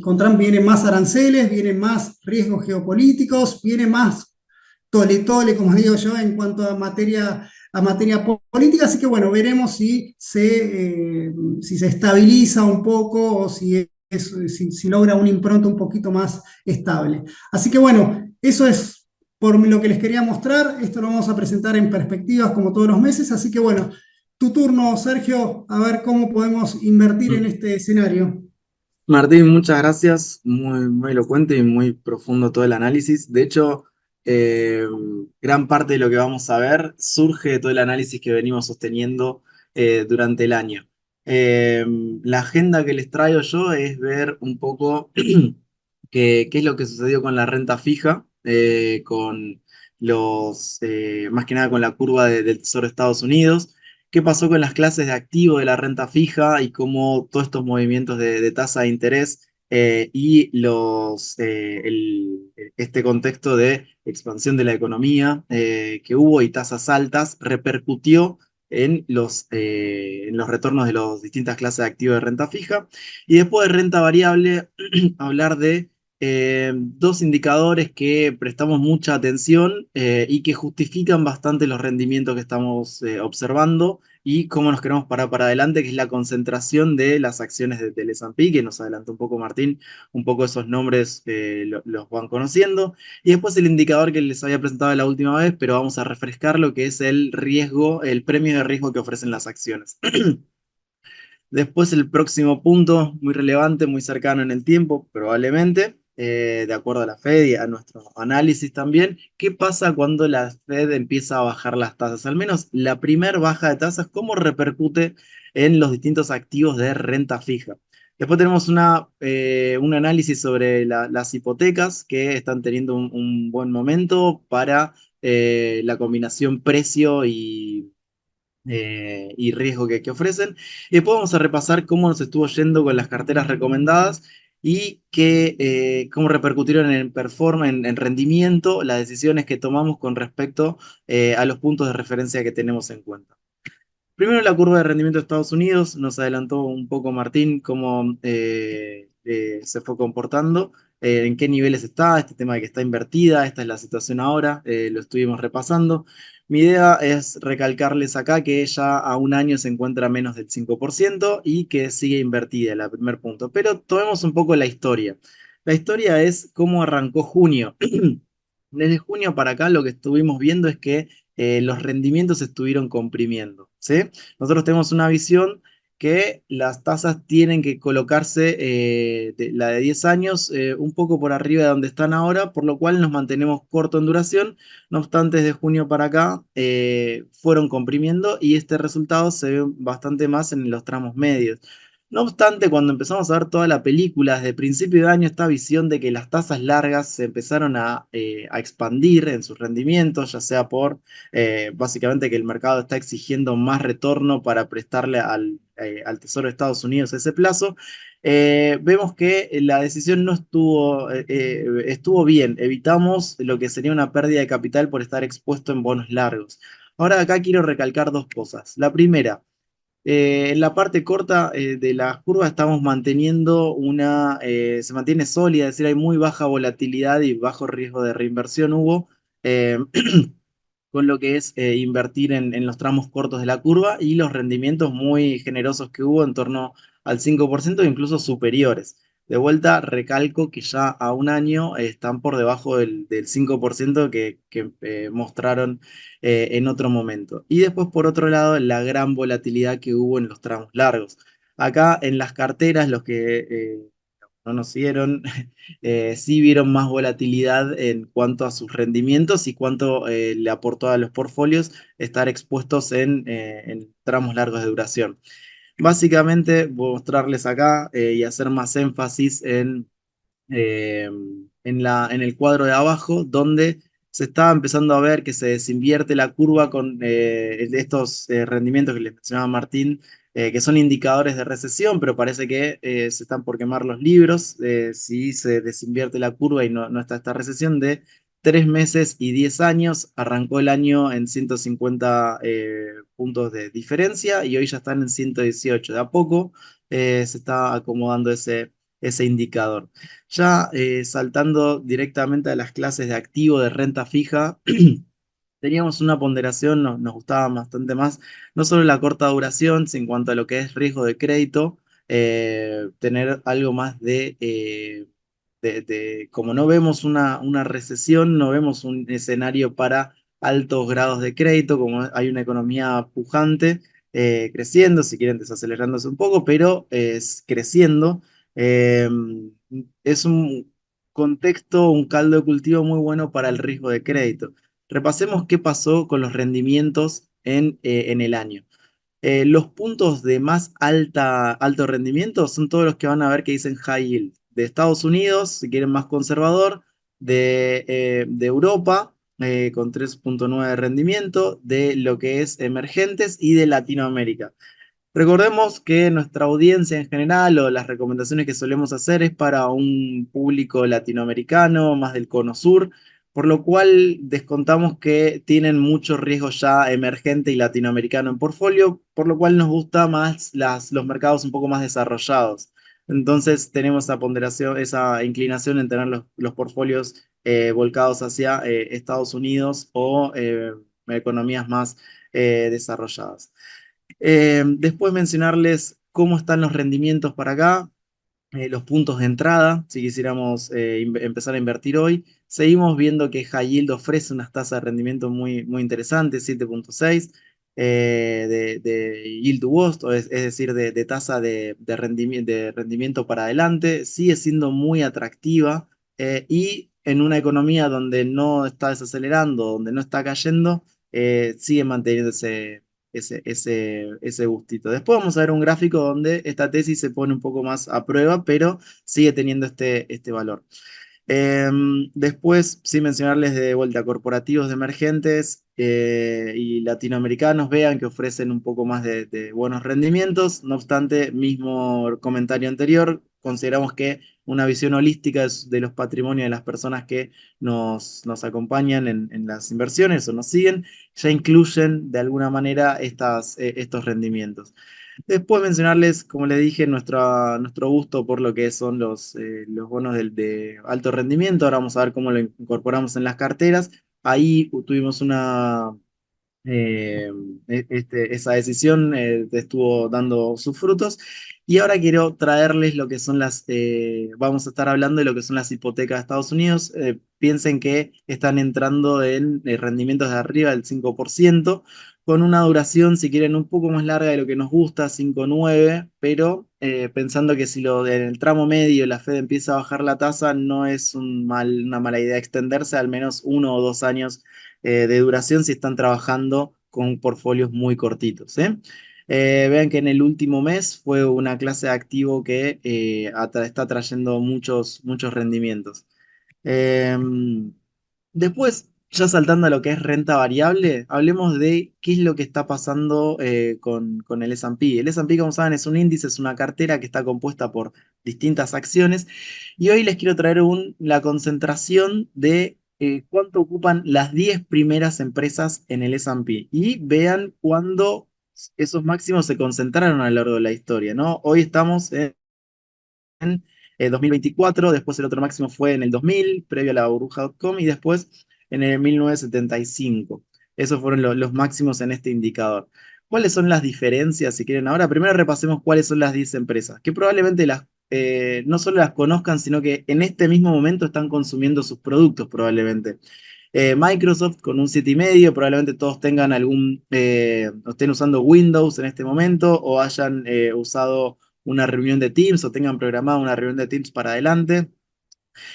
con Trump vienen más aranceles, vienen más riesgos geopolíticos, viene más tole tole, como digo yo, en cuanto a materia política. Así que bueno, veremos si se estabiliza un poco o si logra una impronta un poquito más estable. Así que bueno, eso es por lo que les quería mostrar. Esto lo vamos a presentar en perspectivas como todos los meses. Así que bueno, tu turno, Sergio, a ver cómo podemos invertir en este escenario. Martín, muchas gracias. Muy, muy elocuente y muy profundo todo el análisis. De hecho, eh, gran parte de lo que vamos a ver surge de todo el análisis que venimos sosteniendo durante el año. Eh, la agenda que les traigo yo es ver un poco qué es lo que sucedió con la renta fija, con más que nada con la curva del Tesoro de Estados Unidos. ¿Qué pasó con las clases de activo de la renta fija y cómo todos estos movimientos de tasa de interés y este contexto de expansión de la economía que hubo y tasas altas repercutió en los retornos de las distintas clases de activos de renta fija? Y después de renta variable, hablar de dos indicadores que prestamos mucha atención y que justifican bastante los rendimientos que estamos observando y cómo nos queremos parar para adelante, que es la concentración de las acciones del S&P, que nos adelantó un poco Martín, un poco esos nombres los van conociendo. Y después el indicador que les había presentado la última vez, pero vamos a refrescar lo que es el riesgo, el premio de riesgo que ofrecen las acciones. Después el próximo punto, muy relevante, muy cercano en el tiempo, probablemente, de acuerdo a la Fed y a nuestro análisis también, ¿qué pasa cuando la Fed empieza a bajar las tasas? Al menos la primer baja de tasas, ¿cómo repercute en los distintos activos de renta fija? Después tenemos un análisis sobre las hipotecas que están teniendo un buen momento para la combinación precio y riesgo que ofrecen. Y después vamos a repasar cómo nos estuvo yendo con las carteras recomendadas y cómo repercutieron en performance, en rendimiento, las decisiones que tomamos con respecto a los puntos de referencia que tenemos en cuenta. Primero la curva de rendimiento de Estados Unidos, nos adelantó un poco Martín cómo se fue comportando, en qué niveles está, este tema de que está invertida, esta es la situación ahora, lo estuvimos repasando. Mi idea es recalcarles acá que ella a un año se encuentra a menos del 5% y que sigue invertida, el primer punto. Pero tomemos un poco la historia. La historia es cómo arrancó junio. Desde junio para acá lo que estuvimos viendo es que los rendimientos se estuvieron comprimiendo, ¿sí? Nosotros tenemos una visión que las tasas tienen que colocarse, la de 10 años, un poco por arriba de donde están ahora, por lo cual nos mantenemos corto en duración. No obstante, desde junio para acá fueron comprimiendo y este resultado se ve bastante más en los tramos medios. No obstante, cuando empezamos a ver toda la película, desde principio de año, esta visión de que las tasas largas se empezaron a expandir en sus rendimientos, ya sea por básicamente que el mercado está exigiendo más retorno para prestarle al Tesoro de Estados Unidos ese plazo, vemos que la decisión no estuvo bien. Evitamos lo que sería una pérdida de capital por estar expuesto en bonos largos. Ahora acá quiero recalcar dos cosas. La primera, en la parte corta de la curva estamos manteniendo se mantiene sólida, es decir, hay muy baja volatilidad y bajo riesgo de reinversión hubo. eh, con lo que es invertir en los tramos cortos de la curva y los rendimientos muy generosos que hubo en torno al 5% e incluso superiores. De vuelta, recalco que ya a un año están por debajo del 5% que mostraron en otro momento. Y después, por otro lado, la gran volatilidad que hubo en los tramos largos. Acá en las carteras, los que no nos siguieron, sí vieron más volatilidad en cuanto a sus rendimientos y cuánto le aportó a los portfolios estar expuestos en tramos largos de duración. Básicamente, voy a mostrarles acá y hacer más énfasis eh, en el cuadro de abajo, donde se está empezando a ver que se desinvierte la curva con estos rendimientos que les mencionaba Martín, que son indicadores de recesión, pero parece que se están por quemar los libros si se desinvierte la curva y no está esta recesión de 3 meses y 10 años. Arrancó el año en 150 puntos de diferencia y hoy ya están en 118. De a poco se está acomodando ese indicador. Ya saltando directamente a las clases de activo de renta fija, teníamos una ponderación, nos gustaba bastante más, no solo la corta duración, sino en cuanto a lo que es riesgo de crédito, tener algo más como no vemos una recesión, no vemos un escenario para altos grados de crédito, como hay una economía pujante, creciendo, si quieren desacelerándose un poco, pero es creciendo. eh, es un contexto, un caldo de cultivo muy bueno para el riesgo de crédito. Repasemos qué pasó con los rendimientos en el año. Los puntos de más alto rendimiento son todos los que van a ver que dicen high yield. De Estados Unidos, si quieren más conservador, de Europa, con 3,9 de rendimiento, de lo que es emergentes y de Latinoamérica. Recordemos que nuestra audiencia en general o las recomendaciones que solemos hacer es para un público latinoamericano, más del cono sur, por lo cual descontamos que tienen mucho riesgo ya emergente y latinoamericano en portfolio, por lo cual nos gusta más los mercados un poco más desarrollados. Entonces tenemos esa ponderación, esa inclinación en tener los portfolios volcados hacia Estados Unidos o economías más desarrolladas. Después mencionarles cómo están los rendimientos para acá, los puntos de entrada, si quisiéramos empezar a invertir hoy. Seguimos viendo que High Yield ofrece unas tasas de rendimiento muy, muy interesantes, 7,6 de Yield to Worst, es decir, de tasa de rendimiento para adelante. Sigue siendo muy atractiva y en una economía donde no está desacelerando, donde no está cayendo, sigue manteniéndose ese gustito. Después vamos a ver un gráfico donde esta tesis se pone un poco más a prueba, pero sigue teniendo este valor. Después, sin mencionarles de vuelta, corporativos de emergentes y latinoamericanos, vean que ofrecen un poco más de buenos rendimientos. No obstante, mismo comentario anterior, consideramos que una visión holística de los patrimonios de las personas que nos acompañan en las inversiones o nos siguen, ya incluyen de alguna manera estos rendimientos. Después mencionarles, como les dije, nuestro gusto por lo que son los bonos de alto rendimiento. Ahora vamos a ver cómo lo incorporamos en las carteras. Ahí tuvimos eh, esa decisión estuvo dando sus frutos. Y ahora quiero traerles lo que son vamos a estar hablando de lo que son las hipotecas de Estados Unidos. Piensen que están entrando en rendimientos de arriba del 5%, con una duración, si quieren, un poco más larga de lo que nos gusta, 5,9, pero pensando que si en el tramo medio la Fed empieza a bajar la tasa, no es una mala idea extenderse al menos 1 o 2 años de duración si están trabajando con portfolios muy cortitos, ¿eh? Vean que en el último mes fue una clase de activo que está trayendo muchos rendimientos. Después, ya saltando a lo que es renta variable, hablemos de qué es lo que está pasando con el S&P. El S&P, como saben, es un índice, es una cartera que está compuesta por distintas acciones. Y hoy les quiero traer la concentración de cuánto ocupan las 10 primeras empresas en el S&P. Y vean cuándo esos máximos se concentraron a lo largo de la historia, ¿no? Hoy estamos en 2024, después el otro máximo fue en el 2000, previo a la burbuja.com, y después en el 1975. Esos fueron los máximos en este indicador. ¿Cuáles son las diferencias, si quieren? Ahora, primero repasemos cuáles son las 10 empresas, que probablemente no solo las conozcan, sino que en este mismo momento están consumiendo sus productos, probablemente. Microsoft con un 7,5, probablemente todos tengan o estén usando Windows en este momento, o hayan usado una reunión de Teams o tengan programada una reunión de Teams para adelante.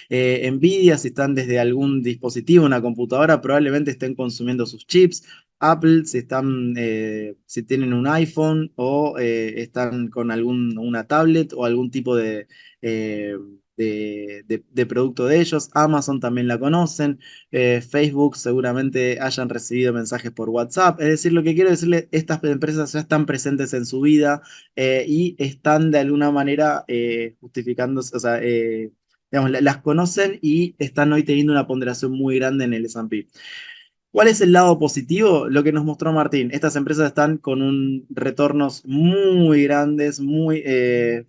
Nvidia, si están desde algún dispositivo, una computadora, probablemente estén consumiendo sus chips. Apple, si tienen un iPhone o están con una tablet o algún tipo eh, de producto de ellos. Amazon también la conocen. Facebook seguramente hayan recibido mensajes por WhatsApp. Es decir, lo que quiero decirle, estas empresas ya están presentes en su vida y están de alguna manera justificándose, o sea, digamos, las conocen y están hoy teniendo una ponderación muy grande en el S&P. ¿Cuál es el lado positivo? Lo que nos mostró Martín. Estas empresas están con un retornos muy grandes, muy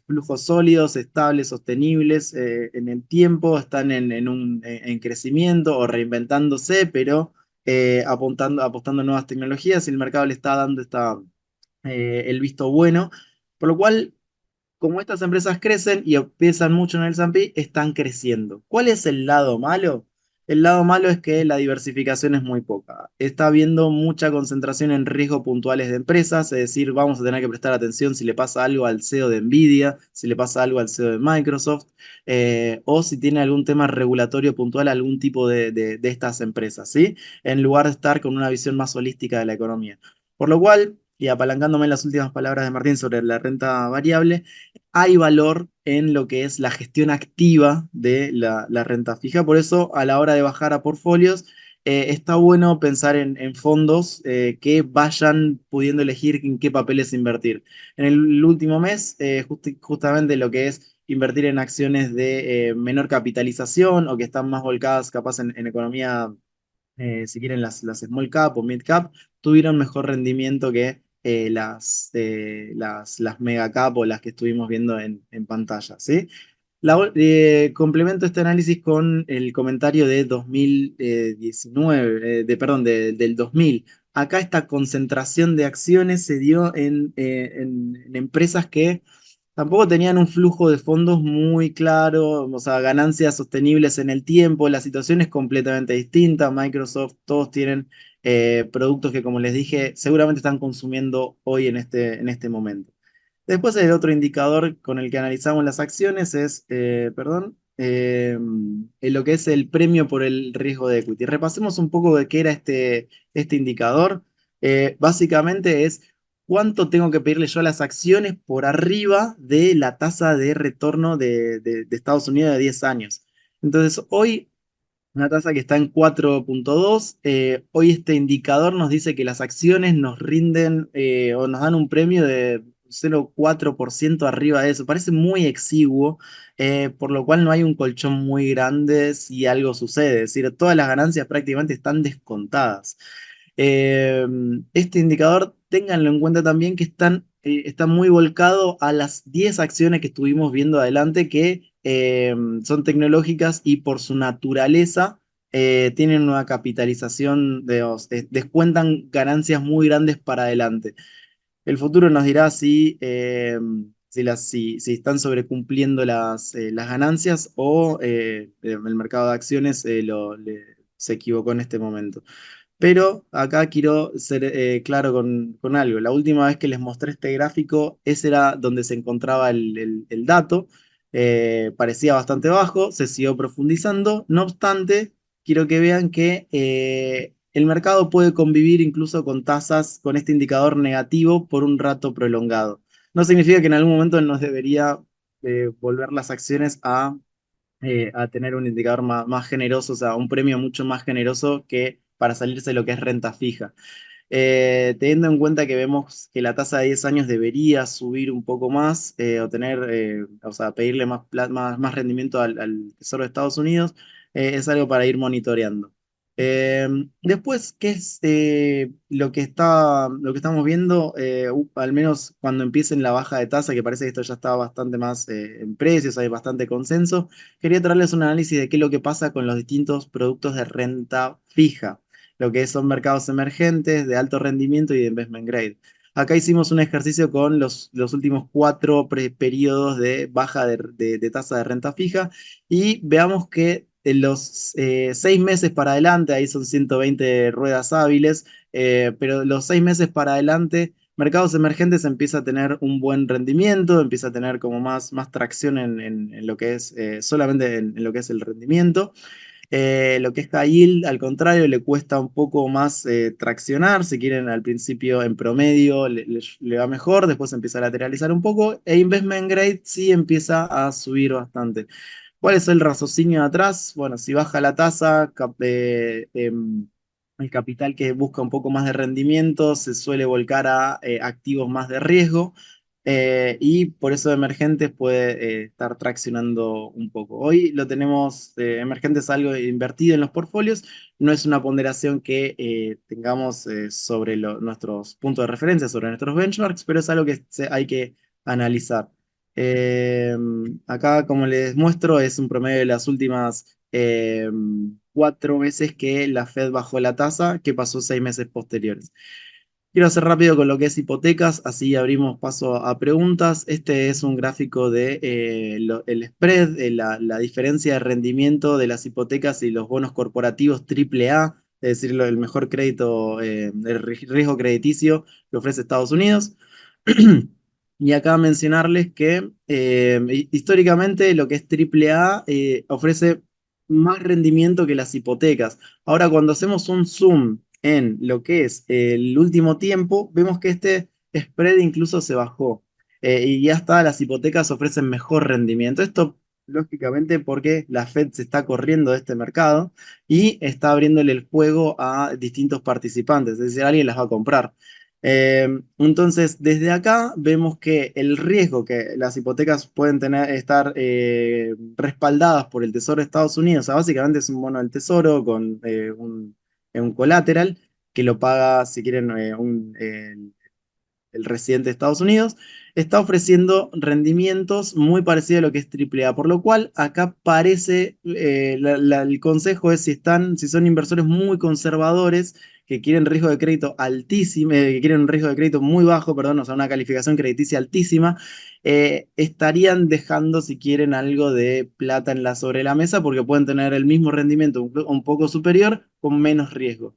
flujos sólidos, estables, sostenibles en el tiempo, están en crecimiento o reinventándose, pero apostando a nuevas tecnologías y el mercado le está dando el visto bueno. Por lo cual, como estas empresas crecen y pesan mucho en el S&P, están creciendo. ¿Cuál es el lado malo? El lado malo es que la diversificación es muy poca. Está habiendo mucha concentración en riesgos puntuales de empresas, es decir, vamos a tener que prestar atención si le pasa algo al CEO de Nvidia, si le pasa algo al CEO de Microsoft, o si tiene algún tema regulatorio puntual a algún tipo de estas empresas, ¿sí? En lugar de estar con una visión más holística de la economía. Por lo cual, y apalancándome en las últimas palabras de Martín sobre la renta variable, hay valor en lo que es la gestión activa de la renta fija. Por eso, a la hora de bajar a portfolios, está bueno pensar en fondos que vayan pudiendo elegir en qué papeles invertir. En el último mes, justamente lo que es invertir en acciones de menor capitalización o que están más volcadas capaz en economía si quieren las small cap o mid cap, tuvieron mejor rendimiento que las mega cap o las que estuvimos viendo en pantalla, ¿sí? Complemento este análisis con el comentario de 2019, perdón, del 2000. Acá esta concentración de acciones se dio en empresas que tampoco tenían un flujo de fondos muy claro, o sea, ganancias sostenibles en el tiempo. La situación es completamente distinta. Microsoft, todos tienen productos que, como les dije, seguramente están consumiendo hoy en este momento. Después el otro indicador con el que analizamos las acciones es, en lo que es el premio por el riesgo de equity. Repasemos un poco de qué era este indicador. Básicamente es cuánto tengo que pedirle yo a las acciones por arriba de la tasa de retorno de Estados Unidos de 10 años. Entonces, hoy una tasa que está en 4,2. Hoy este indicador nos dice que las acciones nos rinden o nos dan un premio de 0,4% arriba de eso. Parece muy exiguo, por lo cual no hay un colchón muy grande si algo sucede. Es decir, todas las ganancias prácticamente están descontadas. Eh, este indicador, ténganlo en cuenta también que está muy volcado a las 10 acciones que estuvimos viendo adelante que son tecnológicas y por su naturaleza tienen una capitalización, descuentan ganancias muy grandes para adelante. El futuro nos dirá si están sobrecumpliendo las ganancias o el mercado de acciones se equivocó en este momento. Pero acá quiero ser claro con algo. La última vez que les mostré este gráfico, ese era donde se encontraba el dato. Parecía bastante bajo, se siguió profundizando. No obstante, quiero que vean que el mercado puede convivir incluso con tasas, con este indicador negativo por un rato prolongado. No significa que en algún momento nos debería volver las acciones a tener un indicador más generoso, o sea, un premio mucho más generoso que para salirse de lo que es renta fija. Teniendo en cuenta que vemos que la tasa de 10 años debería subir un poco más o sea, pedirle más rendimiento al Tesoro de Estados Unidos, es algo para ir monitoreando. Eh, Después, ¿qué es lo que estamos viendo? Al menos cuando empiecen la baja de tasa, que parece que esto ya está bastante más en precios, hay bastante consenso. Quería traerles un análisis de qué es lo que pasa con los distintos productos de renta fija, lo que son mercados emergentes, de alto rendimiento y de investment grade. Acá hicimos un ejercicio con los últimos 4 periodos de baja de tasa de renta fija y veamos que en los 6 meses para adelante, ahí son 120 ruedas hábiles, pero los 6 meses para adelante mercados emergentes empieza a tener un buen rendimiento, empieza a tener como más tracción en lo que es solamente en lo que es el rendimiento. Lo que es high yield, al contrario, le cuesta un poco más traccionar. Si quieren, al principio en promedio le va mejor, después empieza a lateralizar un poco. E investment grade sí empieza a subir bastante. ¿Cuál es el raciocinio de atrás? Bueno, si baja la tasa, el capital que busca un poco más de rendimiento se suele volcar a activos más de riesgo. y por eso emergentes puede estar traccionando un poco. Hoy lo tenemos, emergentes algo invertido en los portfolios, no es una ponderación que tengamos sobre nuestros puntos de referencia, sobre nuestros benchmarks, pero es algo que hay que analizar. Eh, Acá, como les muestro, es un promedio de las últimas 4 veces que la Fed bajó la tasa, que pasó 6 meses posteriores. Quiero hacer rápido con lo que es hipotecas, así abrimos paso a preguntas. Este es un gráfico de el spread, la diferencia de rendimiento de las hipotecas y los bonos corporativos AAA, es decir, el mejor crédito, el riesgo crediticio que ofrece Estados Unidos. Y acá mencionarles que históricamente lo que es AAA ofrece más rendimiento que las hipotecas. Ahora, cuando hacemos un zoom en lo que es el último tiempo, vemos que este spread incluso se bajó. Y hasta las hipotecas ofrecen mejor rendimiento. Esto, lógicamente, porque la Fed se está corriendo de este mercado y está abriéndole el juego a distintos participantes, es decir, alguien las va a comprar. Entonces, desde acá vemos que el riesgo que las hipotecas pueden tener, estar respaldadas por el Tesoro de Estados Unidos, o sea, básicamente es un bono del Tesoro con un collateral que lo paga, si quieren, el residente de Estados Unidos, está ofreciendo rendimientos muy parecidos a lo que es AAA, por lo cual acá parece, el consejo es si son inversores muy conservadores, que quieren riesgo de crédito altísimo, que quieren un riesgo de crédito muy bajo, perdón, o sea, una calificación crediticia altísima, estarían dejando, si quieren, algo de plata sobre la mesa, porque pueden tener el mismo rendimiento un poco superior con menos riesgo.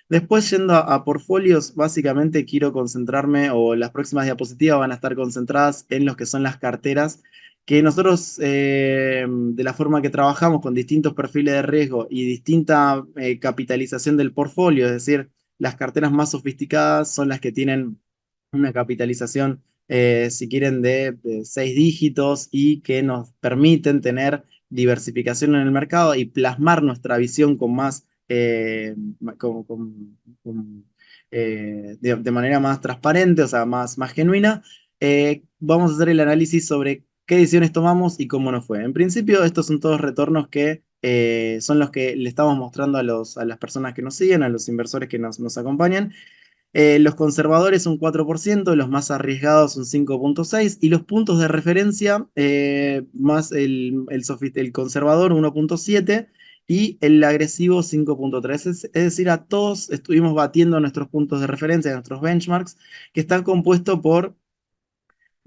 Después, yendo a portfolios, básicamente quiero concentrarme, o las próximas diapositivas van a estar concentradas en los que son las carteras, que nosotros, de la forma que trabajamos con distintos perfiles de riesgo y distinta capitalización del portfolio, es decir, las carteras más sofisticadas son las que tienen una capitalización, si quieren, de 6 dígitos y que nos permiten tener diversificación en el mercado y plasmar nuestra visión con más de manera más transparente, o sea, más genuina. Vamos a hacer el análisis sobre qué decisiones tomamos y cómo nos fue. En principio, estos son todos retornos que son los que le estamos mostrando a las personas que nos siguen, a los inversores que nos acompañan. Los conservadores un 4%, los más arriesgados un 5,6% y los puntos de referencia, más el conservador 1,7% y el agresivo 5,3%. Es decir, a todos estuvimos batiendo nuestros puntos de referencia, nuestros benchmarks, que están compuestos por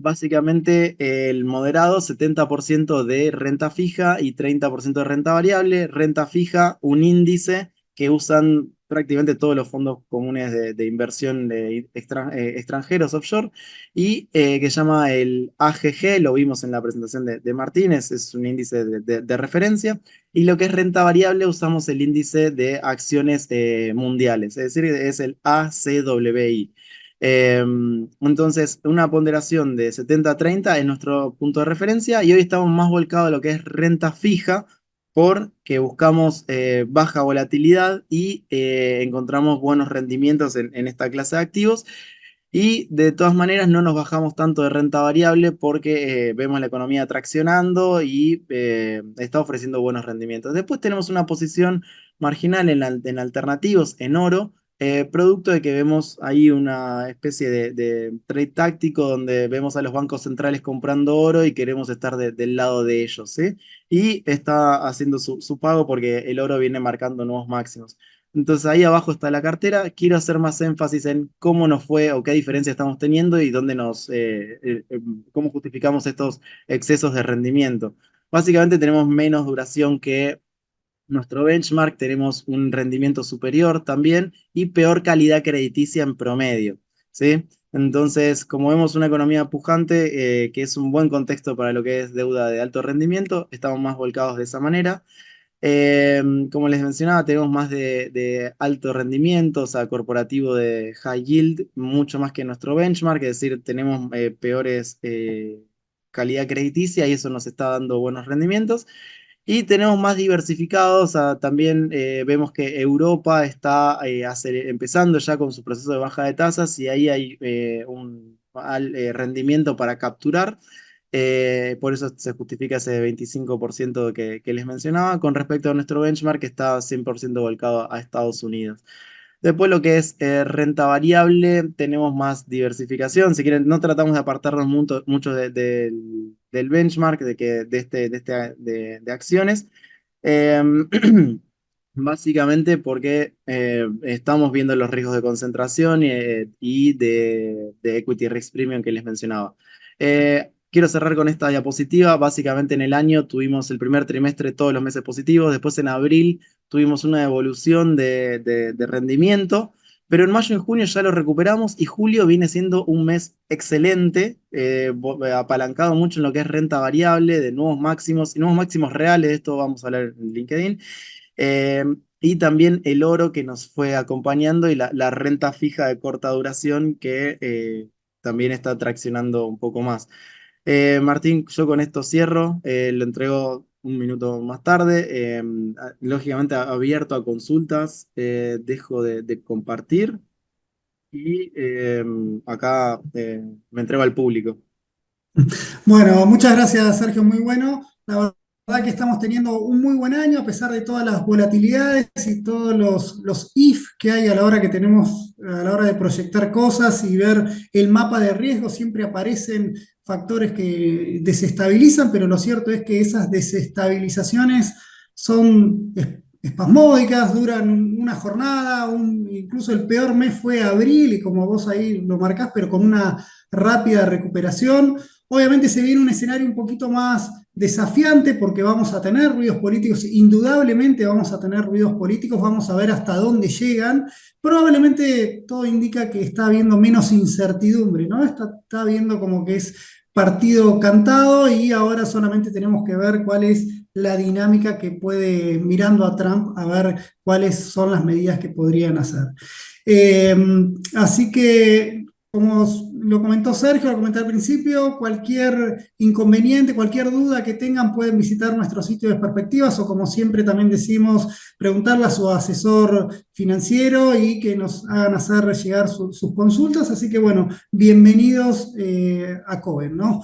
básicamente el moderado, 70% de renta fija y 30% de renta variable. Renta fija, un índice que usan prácticamente todos los fondos comunes de inversión extranjeros offshore y que se llama el AGG, lo vimos en la presentación de Martínez, es un índice de referencia. Y lo que es renta variable, usamos el índice de acciones mundiales, es decir, es el ACWI. Entonces, una ponderación de 70-30 es nuestro punto de referencia y hoy estamos más volcados a lo que es renta fija porque buscamos baja volatilidad y encontramos buenos rendimientos en esta clase de activos. Y de todas maneras no nos bajamos tanto de renta variable porque vemos la economía traccionando y está ofreciendo buenos rendimientos. Después tenemos una posición marginal en alternativos, en oro, producto de que vemos ahí una especie de trade táctico donde vemos a los bancos centrales comprando oro y queremos estar del lado de ellos, ¿sí? Y está haciendo su pago porque el oro viene marcando nuevos máximos. Entonces ahí abajo está la cartera. Quiero hacer más énfasis en cómo nos fue o qué diferencia estamos teniendo y cómo justificamos estos excesos de rendimiento. Básicamente tenemos menos duración que nuestro benchmark, tenemos un rendimiento superior también y peor calidad crediticia en promedio, ¿sí? Entonces, como vemos una economía pujante, que es un buen contexto para lo que es deuda de alto rendimiento, estamos más volcados de esa manera. Como les mencionaba, tenemos más de alto rendimiento, o sea, corporativo de high yield, mucho más que nuestro benchmark, es decir, tenemos peores calidad crediticia y eso nos está dando buenos rendimientos. Y tenemos más diversificados, también vemos que Europa está empezando ya con su proceso de baja de tasas y ahí hay al rendimiento para capturar. Por eso se justifica ese 25% que les mencionaba. Con respecto a nuestro benchmark, que está 100% volcado a Estados Unidos. Después lo que es renta variable, tenemos más diversificación. Si quieren, no tratamos de apartarnos mucho del benchmark, de acciones. Eh, Básicamente porque estamos viendo los riesgos de concentración y de equity risk premium que les mencionaba. Quiero cerrar con esta diapositiva. Básicamente en el año tuvimos el primer trimestre todos los meses positivos, después en abril tuvimos una evolución de rendimiento, pero en mayo y en junio ya lo recuperamos y julio viene siendo un mes excelente, apalancado mucho en lo que es renta variable, de nuevos máximos y nuevos máximos reales. De esto vamos a hablar en LinkedIn. Eh, y también el oro que nos fue acompañando y la renta fija de corta duración que también está traccionando un poco más. Martín, yo con esto cierro, lo entrego un minuto más tarde, lógicamente abierto a consultas, dejo de compartir y acá me entrego al público. Bueno, muchas gracias, Sergio, muy bueno. La verdad que estamos teniendo un muy buen año a pesar de todas las volatilidades y todos los if que hay a la hora que tenemos, a la hora de proyectar cosas y ver el mapa de riesgo. Siempre aparecen factores que desestabilizan, pero lo cierto es que esas desestabilizaciones son espasmódicas, duran una jornada, incluso el peor mes fue abril, y como vos ahí lo marcás, pero con una rápida recuperación. Obviamente se viene un escenario un poquito más desafiante porque vamos a tener ruidos políticos, indudablemente vamos a tener ruidos políticos, vamos a ver hasta dónde llegan. Probablemente todo indica que está habiendo menos incertidumbre, ¿no? Está viendo como que es partido cantado y ahora solamente tenemos que ver cuál es la dinámica que puede, mirando a Trump, a ver cuáles son las medidas que podrían hacer. Eh, Así que como lo comentó Sergio, lo comenté al principio, cualquier inconveniente, cualquier duda que tengan pueden visitar nuestro sitio de perspectivas o como siempre también decimos, preguntarle a su asesor financiero y que nos hagan hacer llegar sus consultas. Así que bueno, bienvenidos a Coven, ¿no?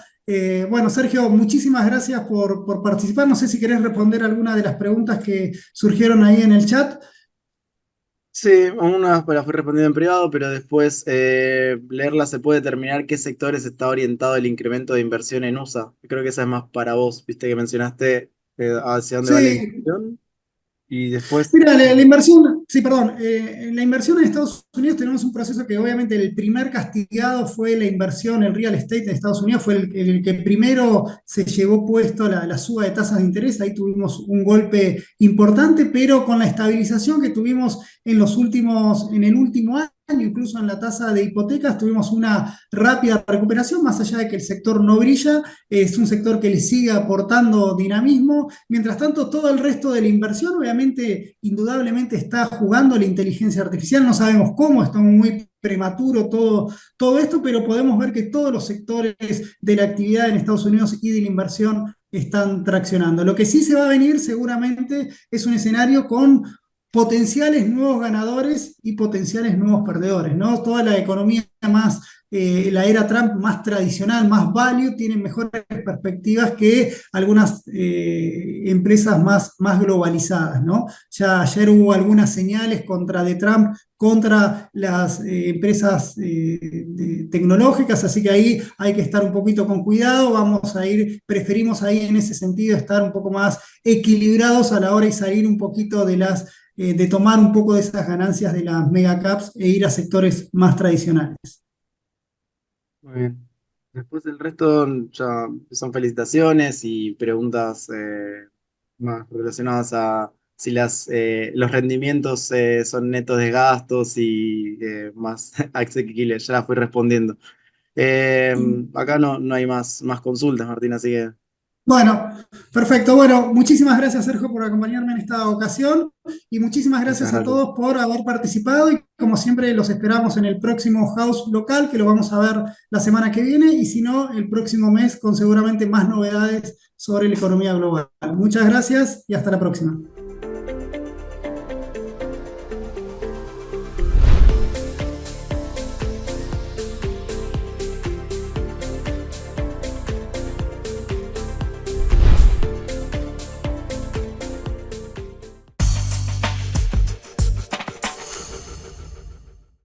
Bueno, Sergio, muchísimas gracias por participar. No sé si querés responder alguna de las preguntas que surgieron ahí en el chat. Sí, una la fui respondiendo en privado, pero después leerla se puede determinar qué sectores está orientado el incremento de inversión en USA. Creo que esa es más para vos, viste que mencionaste hacia dónde va la Sí, inversión. Y después, mira, la inversión, sí, perdón, en la inversión en Estados Unidos tenemos un proceso que obviamente el primer castigado fue la inversión en real estate en Estados Unidos, fue el que primero se llevó puesto la suba de tasas de interés. Ahí tuvimos un golpe importante, pero con la estabilización que tuvimos en el último año, incluso en la tasa de hipotecas, tuvimos una rápida recuperación, más allá de que el sector no brilla, es un sector que le sigue aportando dinamismo. Mientras tanto, todo el resto de la inversión, obviamente, indudablemente está jugando la inteligencia artificial. No sabemos cómo, está muy prematuro todo esto, pero podemos ver que todos los sectores de la actividad en Estados Unidos y de la inversión están traccionando. Lo que sí se va a venir seguramente es un escenario con potenciales nuevos ganadores y potenciales nuevos perdedores, ¿no? Toda la economía más, la era Trump más tradicional, más value, tiene mejores perspectivas que algunas empresas más globalizadas, ¿no? Ya ayer hubo algunas señales de Trump contra las empresas tecnológicas, así que ahí hay que estar un poquito con cuidado. Preferimos ahí en ese sentido estar un poco más equilibrados a la hora de salir un poquito de tomar un poco de esas ganancias de las megacaps e ir a sectores más tradicionales. muy bien. Después el resto ya son felicitaciones y preguntas más relacionadas a si los rendimientos son netos de gastos y más asequibles. Ya las fui respondiendo. Eh, Acá no hay más consultas, Martín, así que Bueno, perfecto. Bueno, muchísimas gracias, Sergio, por acompañarme en esta ocasión y muchísimas muchas gracias a gracias. todos por haber participado y como siempre los esperamos en el próximo House local, que lo vamos a ver la semana que viene, y si no, el próximo mes con seguramente más novedades sobre la economía global. Muchas gracias y hasta la próxima.